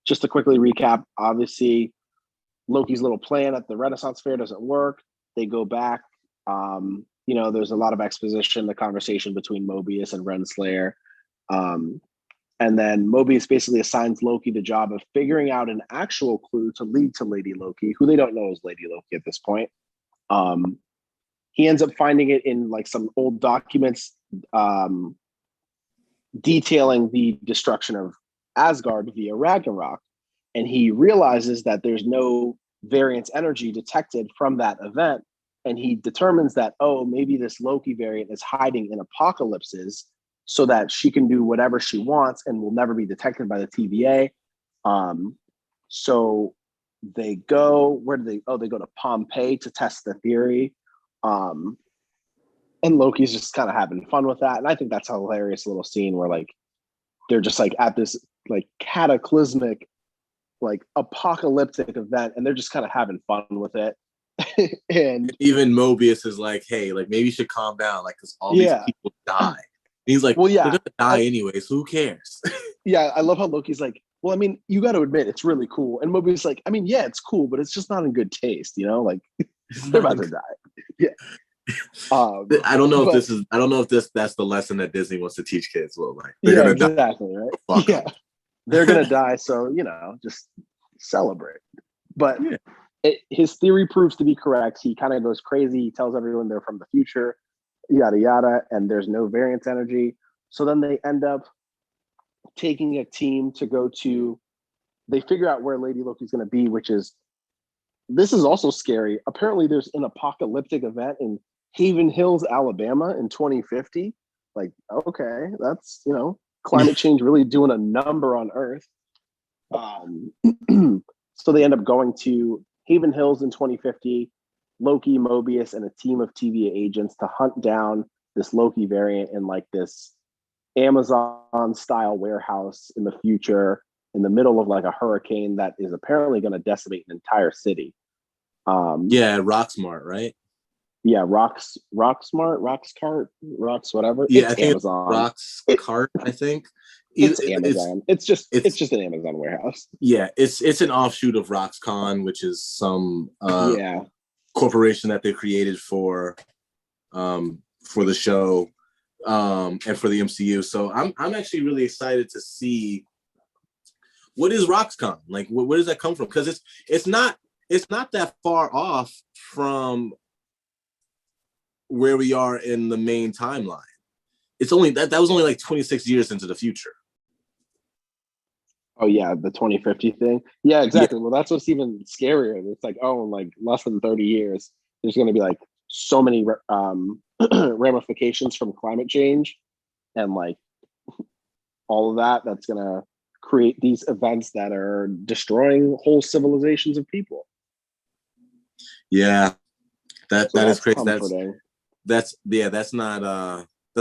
just to quickly recap, obviously Loki's little plan at the Renaissance Fair doesn't work. They go back. There's a lot of exposition, the conversation between Mobius and Renslayer. And then Mobius basically assigns Loki the job of figuring out an actual clue to lead to Lady Loki, who they don't know is Lady Loki at this point. He ends up finding it in like some old documents detailing the destruction of Asgard via Ragnarok. And he realizes that there's no variance energy detected from that event. And he determines that, oh, maybe this Loki variant is hiding in apocalypses so that she can do whatever she wants and will never be detected by the TVA. So they go, where do they? Oh, they go to Pompeii to test the theory. And Loki's just kind of having fun with that. And I think that's a hilarious little scene where like they're just like at this like cataclysmic, like apocalyptic event, and they're just kind of having fun with it. And even Mobius is like, hey, like maybe you should calm down, like because all these people die. And he's like, well, yeah, they're gonna die anyways. Who cares? Yeah, I love how Loki's like, well, I mean, you got to admit it's really cool, and Mobius like, I mean, yeah, it's cool, but it's just not in good taste, like they're about to die. Yeah. I don't know if that's the lesson that Disney wants to teach kids. Well, like they're gonna exactly die. Right. Fuck yeah, they're gonna die, so just celebrate. But his theory proves to be correct. He kind of goes crazy. He tells everyone they're from the future, yada yada, and there's no variance energy. So then they end up taking a team to go to. They figure out where Lady Loki's going to be, which is this is also scary. Apparently, there's an apocalyptic event in Haven Hills, Alabama, in 2050. Like, okay, that's climate change really doing a number on Earth. So they end up going to Haven Hills in 2050. Loki, Mobius, and a team of TVA agents to hunt down this Loki variant in like this Amazon-style warehouse in the future, in the middle of like a hurricane that is apparently going to decimate an entire city. Rocksmart, right? Yeah, Rocksmart, whatever. Yeah, it's Amazon. Roxcart, I think. It's Amazon. It's just an Amazon warehouse. Yeah, it's an offshoot of Roxcon, which is some corporation that they created for the show and for the MCU. So I'm actually really excited to see what is Roxcon, like where does that come from? Because it's not that far off from where we are in the main timeline. It's only that was only like 26 years into the future. Oh yeah, the 2050 thing. Yeah, exactly. Yeah. Well, that's what's even scarier. It's like, oh, in like less than 30 years, there's going to be like so many ramifications from climate change, and like all of that. That's going to create these events that are destroying whole civilizations of people. Yeah, that is crazy. That's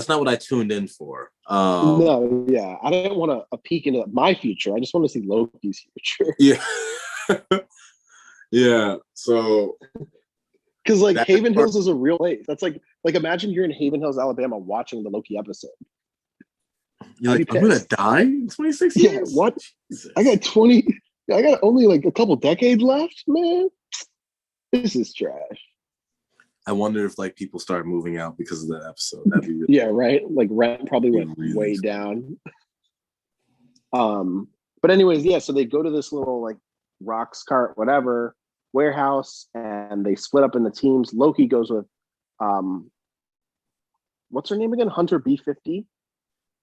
not what I tuned in for. No, yeah, I didn't want a peek into my future. I just want to see Loki's future. Yeah, yeah. So, because like Haven Hills is a real place. That's like imagine you're in Haven Hills, Alabama, watching the Loki episode. You're like, I'm gonna die in 26 years. Yeah, what? Jesus. I got only like a couple decades left, man. This is trash. I wonder if like people start moving out because of that episode. That'd be really right. Like rent probably went way down. But anyways, yeah. So they go to this little like Roxcart, whatever warehouse, and they split up into teams. Loki goes with, what's her name again? Hunter B50.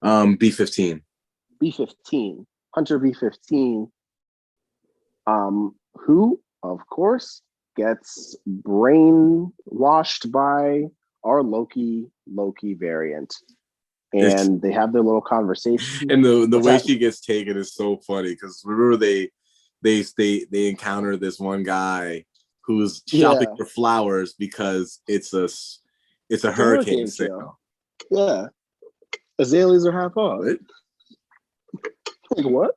B15. B15. Hunter B15. Who, of course, gets brainwashed by our Loki variant, and they have their little conversation. And the way she gets taken is so funny because remember they encounter this one guy who's shopping for flowers because it's a hurricane sale. Yeah, azaleas are half off. Like what?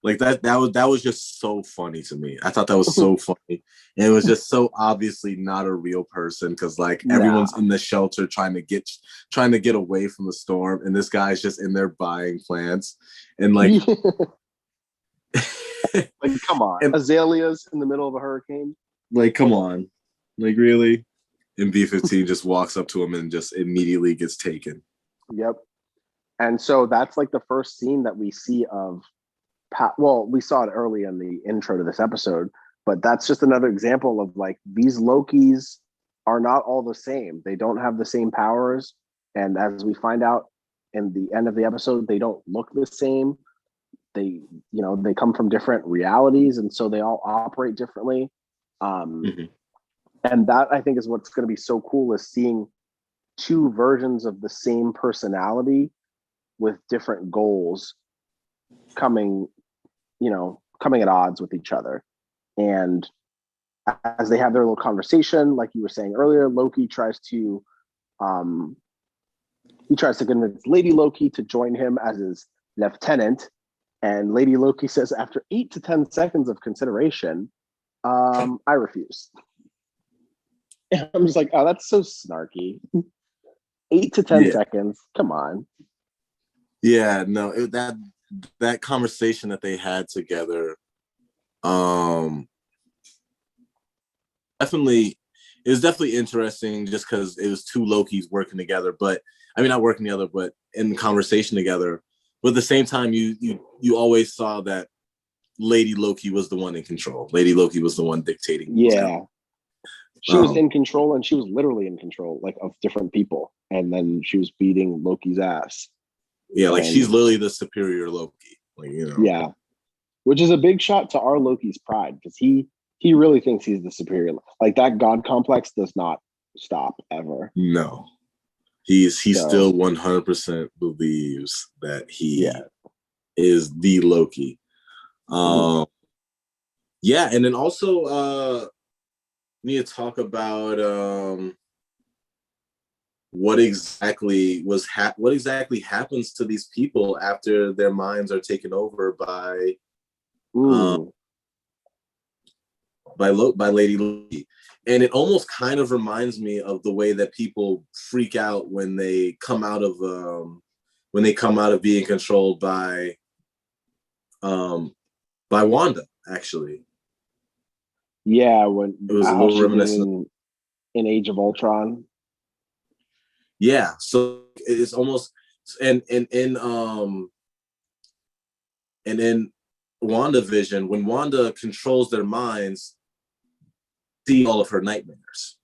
Like that was just so funny to me. I thought that was so funny. And it was just so obviously not a real person because like everyone's in the shelter trying to get away from the storm, and this guy's just in there buying plants. And like like come on. And, azaleas in the middle of a hurricane. Like, come on. Like really? And B-15 just walks up to him and just immediately gets taken. Yep. And so that's like the first scene that we see of well, we saw it early in the intro to this episode, but that's just another example of like these Lokis are not all the same. They don't have the same powers. And as we find out in the end of the episode, they don't look the same. They, they come from different realities. And so they all operate differently. And that I think is what's going to be so cool is seeing two versions of the same personality with different goals coming at odds with each other. And as they have their little conversation, like you were saying earlier, Loki tries to convince Lady Loki to join him as his lieutenant. And Lady Loki says, after 8 to 10 seconds of consideration, I refuse. And I'm just like, oh, that's so snarky. 8 to 10 seconds. Come on. Yeah, no, that conversation that they had together, it was definitely interesting just because it was two Lokis working together, but I mean not working together, but in conversation together. But at the same time, you always saw that Lady Loki was the one in control. Lady Loki was the one dictating. Yeah. She was in control, and she was literally in control, like of different people. And then she was beating Loki's ass. Yeah, like she's literally the superior Loki. Like, Yeah. Which is a big shot to our Loki's pride, because he really thinks he's the superior. Like that God complex does not stop ever. No. He still 100% believes that he is the Loki. Yeah, and then also need to talk about what exactly happens to these people after their minds are taken over by Lady Loki. And it almost kind of reminds me of the way that people freak out when they come out of being controlled by Wanda, actually. Yeah, when it was a little reminiscent in Age of Ultron. Yeah, so it's almost and in WandaVision, when Wanda controls their minds, see all of her nightmares.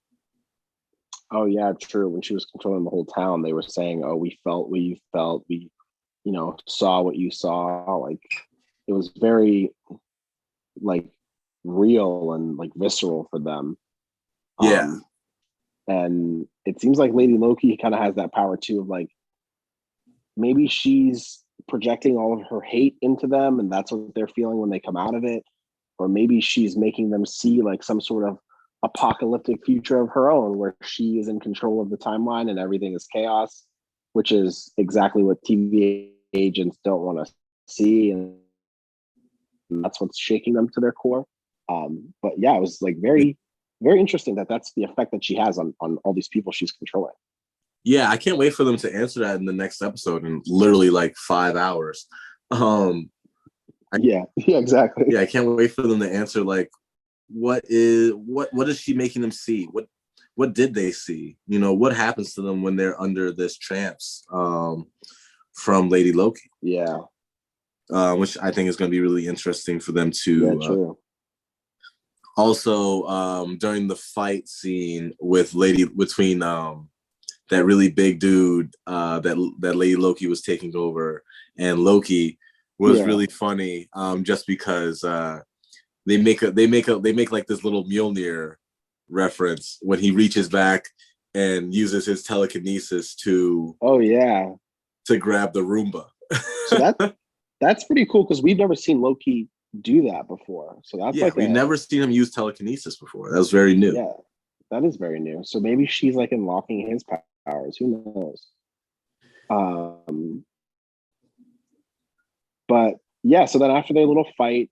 Oh yeah, true. When she was controlling the whole town, they were saying, "Oh, we felt what you felt. We, saw what you saw." Like it was very, like, real and like visceral for them. Yeah. And it seems like Lady Loki kind of has that power too, of like maybe she's projecting all of her hate into them, and that's what they're feeling when they come out of it. Or maybe she's making them see like some sort of apocalyptic future of her own where she is in control of the timeline and everything is chaos, which is exactly what TVA agents don't want to see. And that's what's shaking them to their core. But yeah, it was like very, very interesting that's the effect that she has on all these people she's controlling. Yeah, I can't wait for them to answer that in the next episode in literally like 5 hours. Yeah, exactly. Yeah, I can't wait for them to answer like what is she making them see? What did they see? What happens to them when they're under this trance from Lady Loki? Yeah. Which I think is going to be really interesting for them to true. Also, during the fight scene between that really big dude that Lady Loki was taking over and Loki was really funny, just because they make like this little Mjolnir reference when he reaches back and uses his telekinesis to grab the Roomba. So that's pretty cool, because we've never seen Loki do that before. So that's we've never seen him use telekinesis before. That was very new. Yeah, that is very new. So maybe she's like unlocking his powers. Who knows? But yeah, so then after their little fight,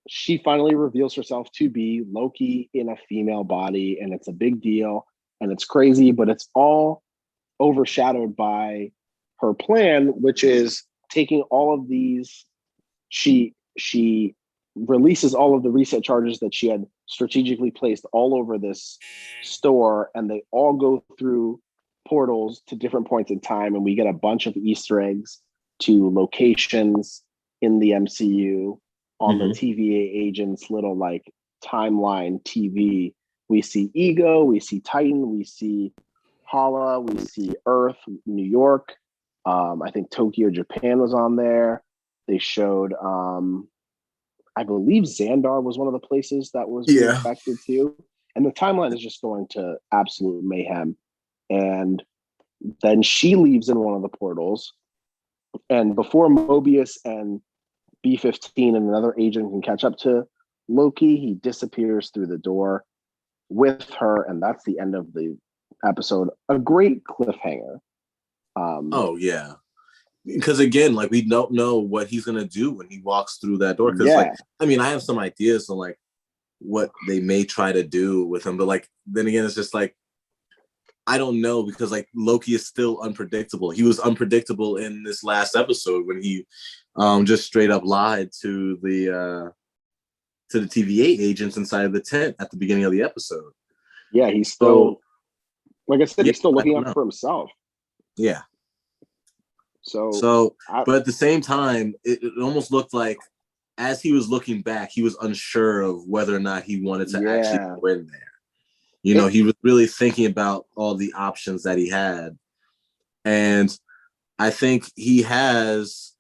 she finally reveals herself to be Loki in a female body, and it's a big deal and it's crazy, but it's all overshadowed by her plan, which is taking all of these. She releases all of the reset charges that she had strategically placed all over this store, and they all go through portals to different points in time, and we get a bunch of Easter eggs to locations in the MCU on the Hmm. TVA agents little like timeline TV. We see Ego, we see Titan, we see Hala, we see Earth, New York. I think Tokyo, Japan was on there. They showed, I believe Xandar was one of the places that was being Yeah. affected too. And the timeline is just going to absolute mayhem. And then she leaves in one of the portals. And before Mobius and B-15 and another agent can catch up to Loki, he disappears through the door with her. And that's the end of the episode. A great cliffhanger. Oh yeah. Because again, like we don't know what he's gonna do when he walks through that door. Because like, Yeah, I mean, I have some ideas on like what they may try to do with him, but like then again, it's just like I don't know because like Loki is still unpredictable. He was unpredictable in this last episode when he just straight up lied to the TVA agents inside of the tent at the beginning of the episode. yeah, he's So still, like I said, yeah, he's still I looking don't out know. for himself. Yeah. So, So, I, but at the same time, it almost looked like as he was looking back, he was unsure of whether or not he wanted to actually yeah, go in there. You know, it, he was really thinking about all the options that he had. And I think he has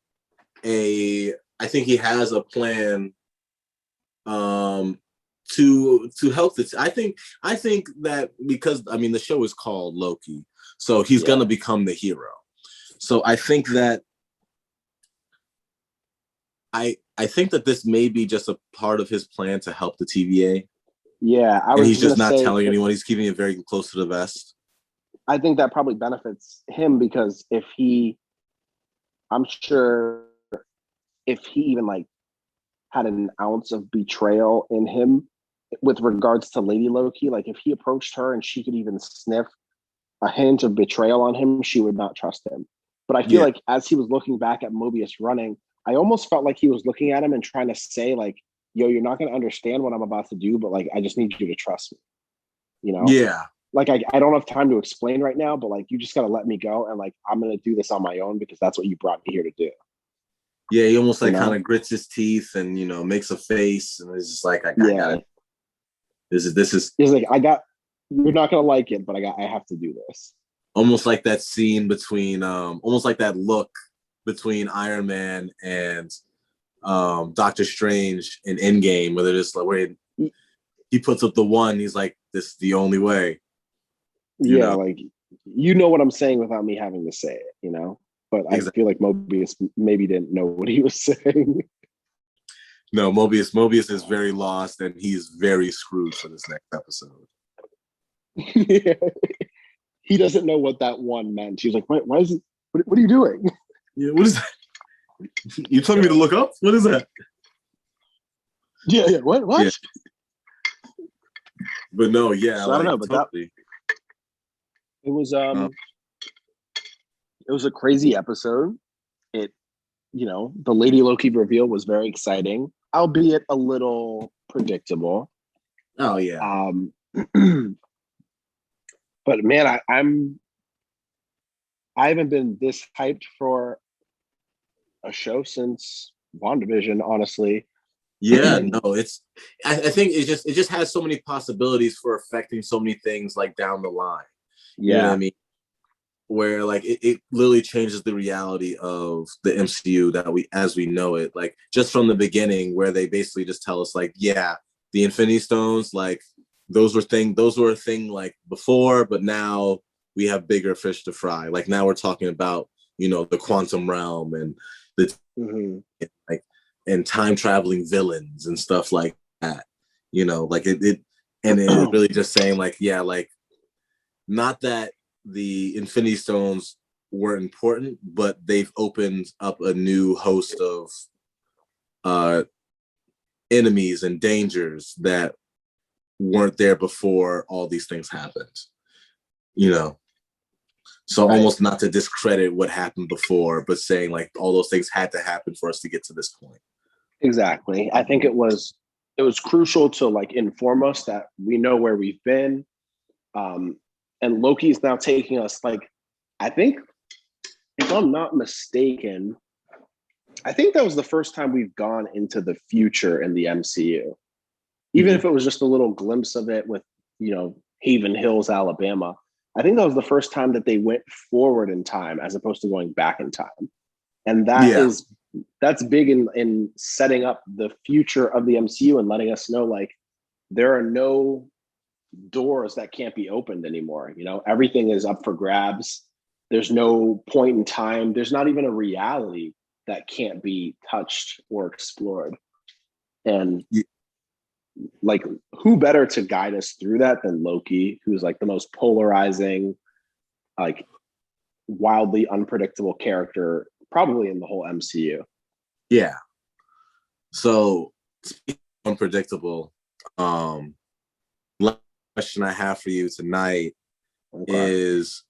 I think he has a plan um to help this. I think that because I mean the show is called Loki, so he's yeah, gonna become the hero. So I think that I think that this may be just a part of his plan to help the TVA, yeah. I and was he's gonna just not say, telling anyone. He's keeping it very close to the vest. I think that probably benefits him because if he, I'm sure, if he even like had an ounce of betrayal in him with regards to Lady Loki, like if he approached her and she could even sniff a hint of betrayal on him, she would not trust him. But I feel Yeah, like as he was looking back at Mobius running, I almost felt like he was looking at him and trying to say, like, yo, you're not going to understand what I'm about to do, but like, I just need you to trust me, you know? yeah, Like, I don't have time to explain right now, but like, you just got to let me go. And like, I'm going to do this on my own because that's what you brought me here to do, yeah. He almost you like kind know? of grits his teeth and makes a face, and it's just like I got Yeah. it. This is He's like, you're not going to like it, but I have to do this. almost like that scene between almost like that look between Iron Man and Doctor Strange in Endgame, where they're just like where he puts up the one, he's like, this is the only way, you Yeah. know. Like, you know what I'm saying without me having to say it, you know? But I Exactly. feel like Mobius maybe didn't know what he was saying. No, Mobius is very lost and he's very screwed for this next episode. Yeah. He doesn't know what that one meant. He's like, why is it? What are you doing? Yeah, what is that? You telling me to look up? What is that? Yeah, yeah. What? Yeah, but no, yeah, So I don't like know, but that totally. it was Um, it was a crazy episode. It the Lady Loki reveal was very exciting, albeit a little predictable. oh yeah, Um, but man, I haven't been this hyped for a show since WandaVision, honestly. yeah. No, I think it just has so many possibilities for affecting so many things like down the line. You know what I Yeah, mean? Where like it literally changes the reality of the MCU that we as we know it. Like just from the beginning, where they basically just tell us like, yeah, the Infinity Stones, like those were a thing like before, but now we have bigger fish to fry. Like now we're talking about the quantum realm and the hmm like and time traveling villains and stuff like that. Like it and it really just saying like, yeah, like not that the Infinity Stones were important, but they've opened up a new host of uh, enemies and dangers that weren't there before all these things happened. You know, so Right. almost not to discredit what happened before, but saying like all those things had to happen for us to get to this point. Exactly. I think it was crucial to like inform us that we know where we've been. And Loki is now taking us like, I think, if I'm not mistaken, I think that was the first time we've gone into the future in the MCU. Even if it was just a little glimpse of it with, Haven Hills, Alabama. I think that was the first time that they went forward in time as opposed to going back in time. And that's big in setting up the future of the MCU and letting us know like there are no doors that can't be opened anymore. Everything is up for grabs. There's no point in time. There's not even a reality that can't be touched or explored. And like, who better to guide us through that than Loki, who's like the most polarizing, like wildly unpredictable character probably in the whole MCU. Yeah. So speaking of unpredictable, last question I have for you tonight is,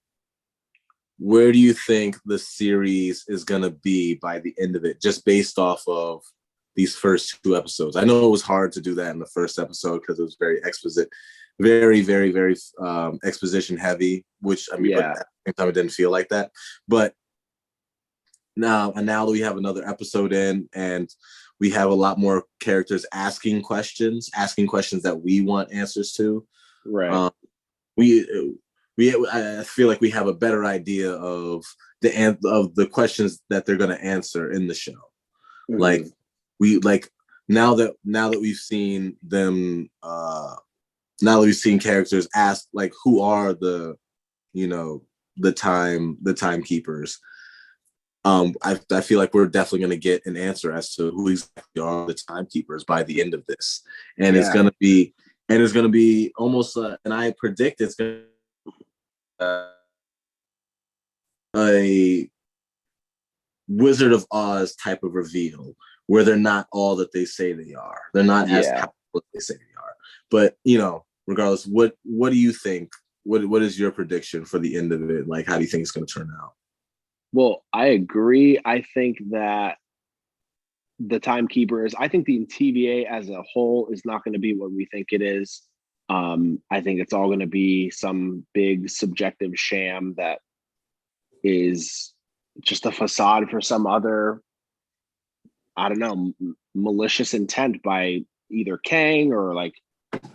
where do you think the series is going to be by the end of it, just based off of these first 2 episodes? I know it was hard to do that in the first episode because it was very very, very, very exposition heavy, which I mean, but at the same time, it didn't feel like that. But now that we have another episode in and we have a lot more characters asking questions that we want answers to. Right. I feel like we have a better idea of the questions that they're going to answer in the show. Mm-hmm. Now that we've seen them, now that we've seen characters ask like, who are the timekeepers? I feel like we're definitely going to get an answer as to who exactly are the timekeepers by the end of this, and it's going to be almost, and I predict it's going to a Wizard of Oz type of reveal, where they're not all that they say they are. They're not as powerful as they say they are. But regardless, what do you think? What is your prediction for the end of it? Like, how do you think it's going to turn out? Well, I agree. I think that the timekeepers, I think the TVA as a whole is not going to be what we think it is. I think it's all going to be some big subjective sham that is just a facade for some other, I don't know, malicious intent by either Kang, or like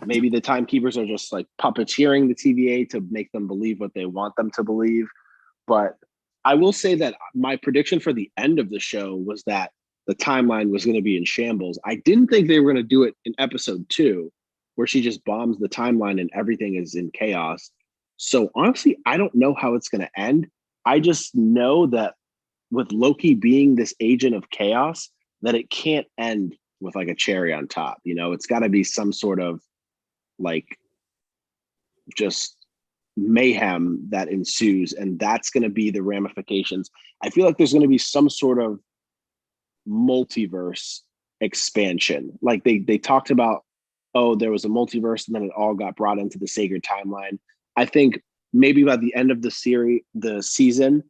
maybe the timekeepers are just like puppeteering the TVA to make them believe what they want them to believe. But I will say that my prediction for the end of the show was that the timeline was going to be in shambles. I didn't think they were going to do it in episode 2, where she just bombs the timeline and everything is in chaos. So honestly, I don't know how it's going to end. I just know that with Loki being this agent of chaos, that it can't end with like a cherry on top. It's got to be some sort of like just mayhem that ensues, and that's going to be the ramifications. I feel like there's going to be some sort of multiverse expansion. Like they talked about, there was a multiverse and then it all got brought into the sacred timeline. I think maybe by the end of the season,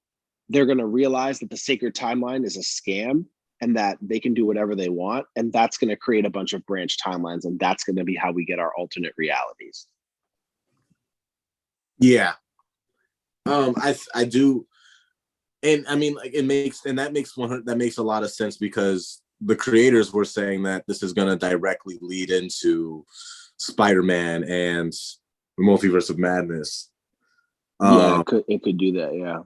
they're going to realize that the sacred timeline is a scam and that they can do whatever they want. And that's going to create a bunch of branch timelines. And that's going to be how we get our alternate realities. Yeah. I do. And I mean, like, that makes a lot of sense, because the creators were saying that this is going to directly lead into Spider-Man and the Multiverse of Madness. It could do that. Yeah.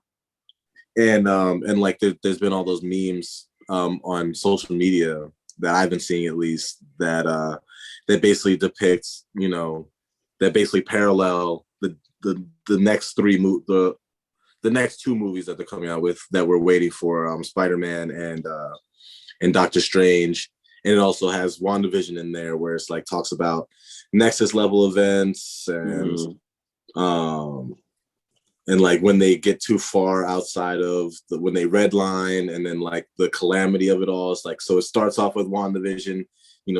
And like there's been all those memes on social media that I've been seeing, at least, that basically depicts, that basically parallel the next the next 2 movies that they're coming out with, that we're waiting for, Spider-Man and Doctor Strange. And it also has WandaVision in there, where it's like talks about Nexus level events and and like when they get too far outside of when they redline, and then like the calamity of it all. It's like, so it starts off with WandaVision,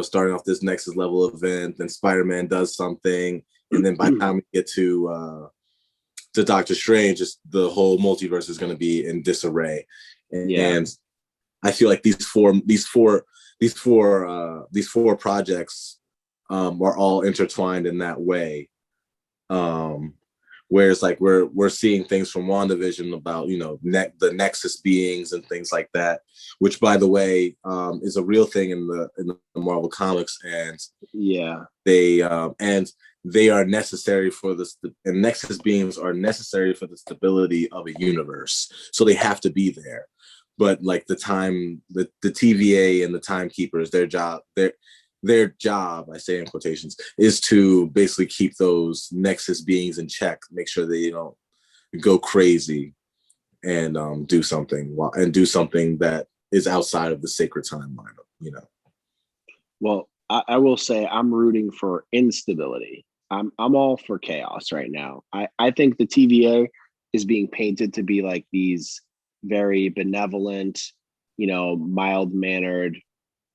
starting off this Nexus level event, then Spider-Man does something, and then by the time we get to Doctor Strange, just the whole multiverse is going to be in disarray. And I feel like these four projects are all intertwined in that way. Whereas like we're seeing things from WandaVision about the Nexus beings and things like that, which by the way is a real thing in the Marvel comics, and they are necessary for this, and Nexus beings are necessary for the stability of a universe, so they have to be there. But like the TVA and the Timekeepers, their job, I say in quotations, is to basically keep those Nexus beings in check, make sure they don't go crazy and do something that is outside of the sacred timeline. Well, I will say I'm rooting for instability. I'm all for chaos right now. I think the TVA is being painted to be like these very benevolent, mild-mannered,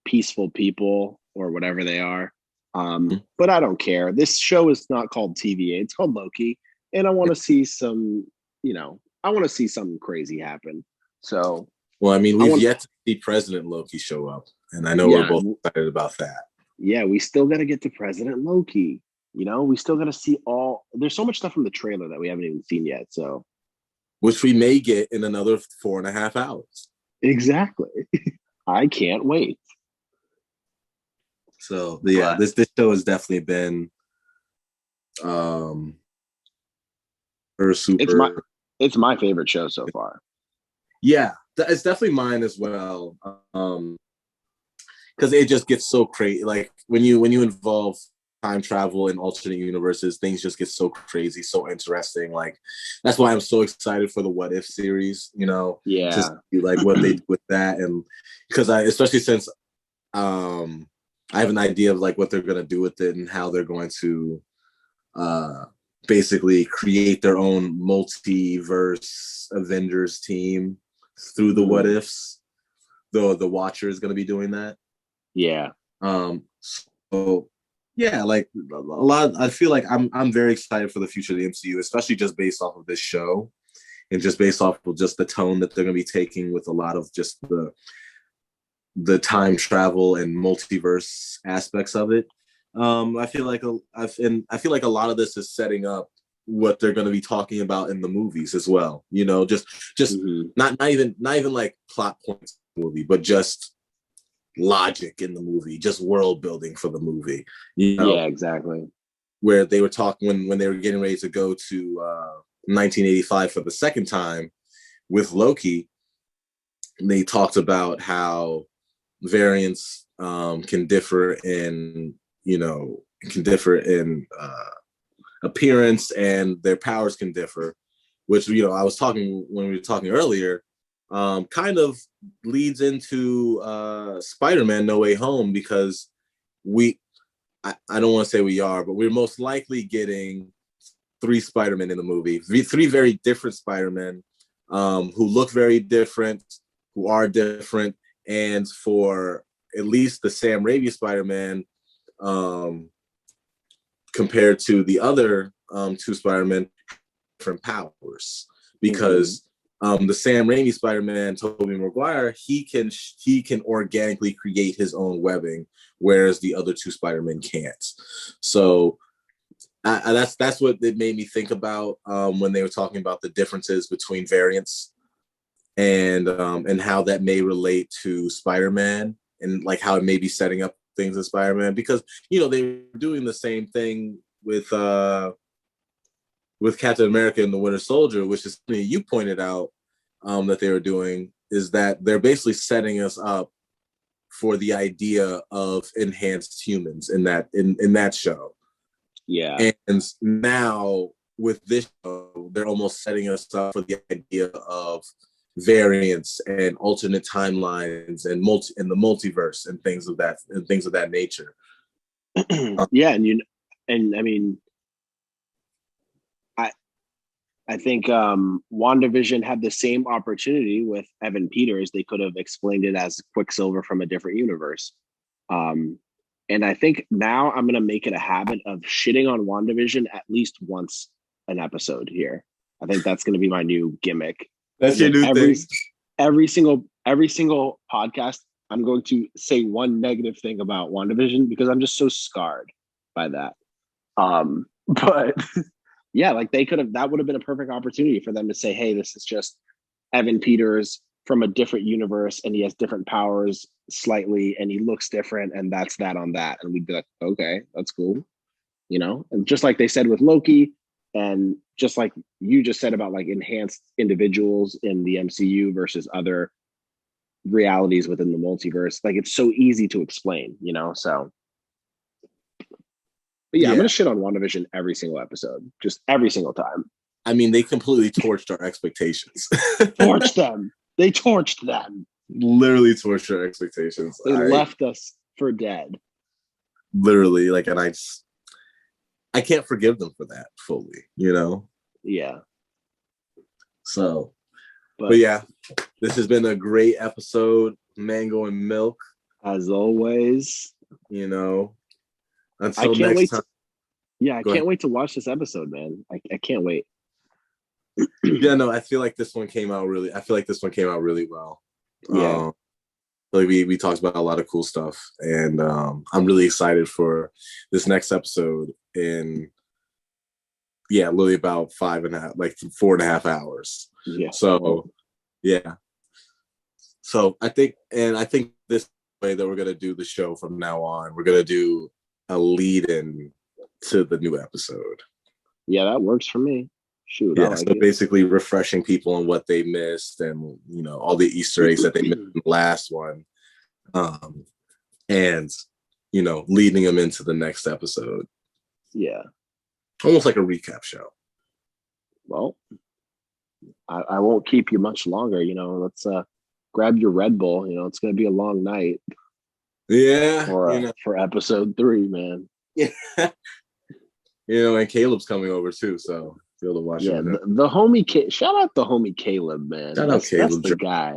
peaceful people, or whatever they are. But I don't care. This show is not called TVA. It's called Loki. And I want to see something crazy happen. So, well, I mean, we've yet to see President Loki show up. And I know we're both excited about that. Yeah, we still got to get to President Loki. We still got to see there's so much stuff from the trailer that we haven't even seen yet. So, which we may get in another 4.5 hours. Exactly. I can't wait. So yeah, this show has definitely been super. It's my favorite show so far. Yeah, it's definitely mine as well. Because it just gets so crazy. Like when you involve time travel in alternate universes, things just get so crazy, so interesting. Like that's why I'm so excited for the What If series. To see like what they do with that, and because especially since I have an idea of like what they're gonna do with it and how they're going to basically create their own multiverse Avengers team through the What Ifs. Though the Watcher is gonna be doing that. Yeah. So yeah, like a lot. I feel like I'm very excited for the future of the MCU, especially just based off of this show, and just based off of just the tone that they're gonna be taking with a lot of just the time travel and multiverse aspects of it. I feel like a lot of this is setting up what they're going to be talking about in the movies as well. Just not even like plot points in the movie, but just logic in the movie, just world building for the movie. Yeah, exactly. Where they were talking when they were getting ready to go to 1985 for the second time with Loki, they talked about how variants can differ in appearance, and their powers can differ, which I was talking when we were talking earlier, kind of leads into Spider-Man No Way Home, because I don't want to say we are, but we're most likely getting 3 Spider-Men in the movie, 3 very different Spider-Men who look very different, who are different. And for at least the Sam Raimi Spider-Man, compared to the other 2 Spider-Men, different powers. Because the Sam Raimi Spider-Man, Tobey Maguire, he can organically create his own webbing, whereas the other 2 Spider-Men can't. So that's what it made me think about when they were talking about the differences between variants, and how that may relate to Spider-Man, and like how it may be setting up things in Spider-Man, because they were doing the same thing with Captain America and the Winter Soldier, which is something you pointed out that they were doing, is that they're basically setting us up for the idea of enhanced humans in that show. Yeah. And now with this show, they're almost setting us up for the idea of variants and alternate timelines and the multiverse and things of that nature. Yeah, and I mean, I think WandaVision had the same opportunity with Evan Peters. They could have explained it as Quicksilver from a different universe. And I think now I'm going to make it a habit of shitting on WandaVision at least once an episode here. I think that's going to be my new gimmick. That's your new thing. Every single podcast, I'm going to say one negative thing about WandaVision because I'm just so scarred by that. But yeah, like that would have been a perfect opportunity for them to say, hey, this is just Evan Peters from a different universe and he has different powers slightly and he looks different and that's that on that. And we'd be like, okay, that's cool. And just like they said with Loki and just like you just said about like enhanced individuals in the MCU versus other realities within the multiverse, like it's so easy to explain, so. But yeah, I'm going to shit on WandaVision every single episode, just every single time. I mean, they completely torched our expectations. Torched them. They torched them. Literally torched our expectations. They left us for dead. Literally, and I can't forgive them for that fully, Yeah. So, but yeah, this has been a great episode, Mango and Milk. As always. Until next time. I can't wait to watch this episode, man. I can't wait. Yeah, no, I feel like this one came out really well. Yeah. We talked about a lot of cool stuff, and I'm really excited for this next episode in literally about 4.5 hours. Yeah. So yeah. So I think this way that we're gonna do the show from now on, we're gonna do a lead-in to the new episode. Yeah, that works for me. Shoot. Yeah, so basically refreshing people on what they missed and all the Easter eggs that they missed in the last one. And leading them into the next episode. Yeah. Almost like a recap show. Well, I won't keep you much longer. Let's grab your Red Bull. It's gonna be a long night. Yeah. For episode 3, man. Yeah. And Caleb's coming over too, so be able to watch. Yeah, the homie. Shout out the homie Caleb, man. Shout out Caleb, that's the guy.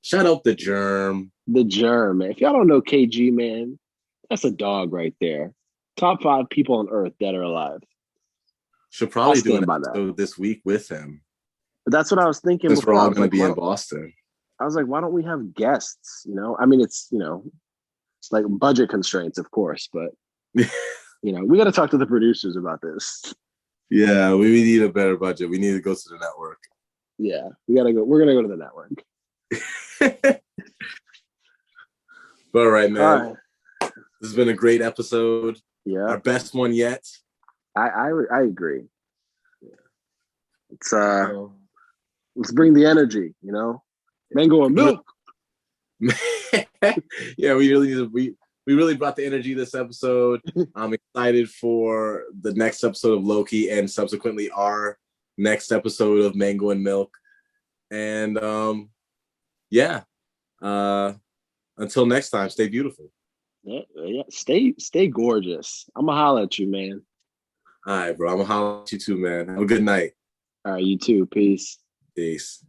Shout out the Germ. The Germ, man. If y'all don't know KG, man, that's a dog right there. Top 5 people on Earth dead or alive. Should probably do an episode this week with him. But that's what I was thinking. Because we're all going to be in Boston. I was like, why don't we have guests? I mean, it's it's like budget constraints, of course, but we got to talk to the producers about this. Yeah, we need a better budget. We need to go to the network. Yeah, we got to go. We're going to go to the network. All right, man. All right. This has been a great episode. Yeah, our best one yet. I agree. It's let's bring the energy. Mango and Milk. Yeah, we really brought the energy this episode. I'm excited for the next episode of Loki and subsequently our next episode of Mango and Milk. And until next time, stay beautiful. Yeah. Stay gorgeous. I'm gonna holler at you, man. All right, bro. I'm gonna holler at you too, man. Have a good night. All right, you too. Peace. Peace.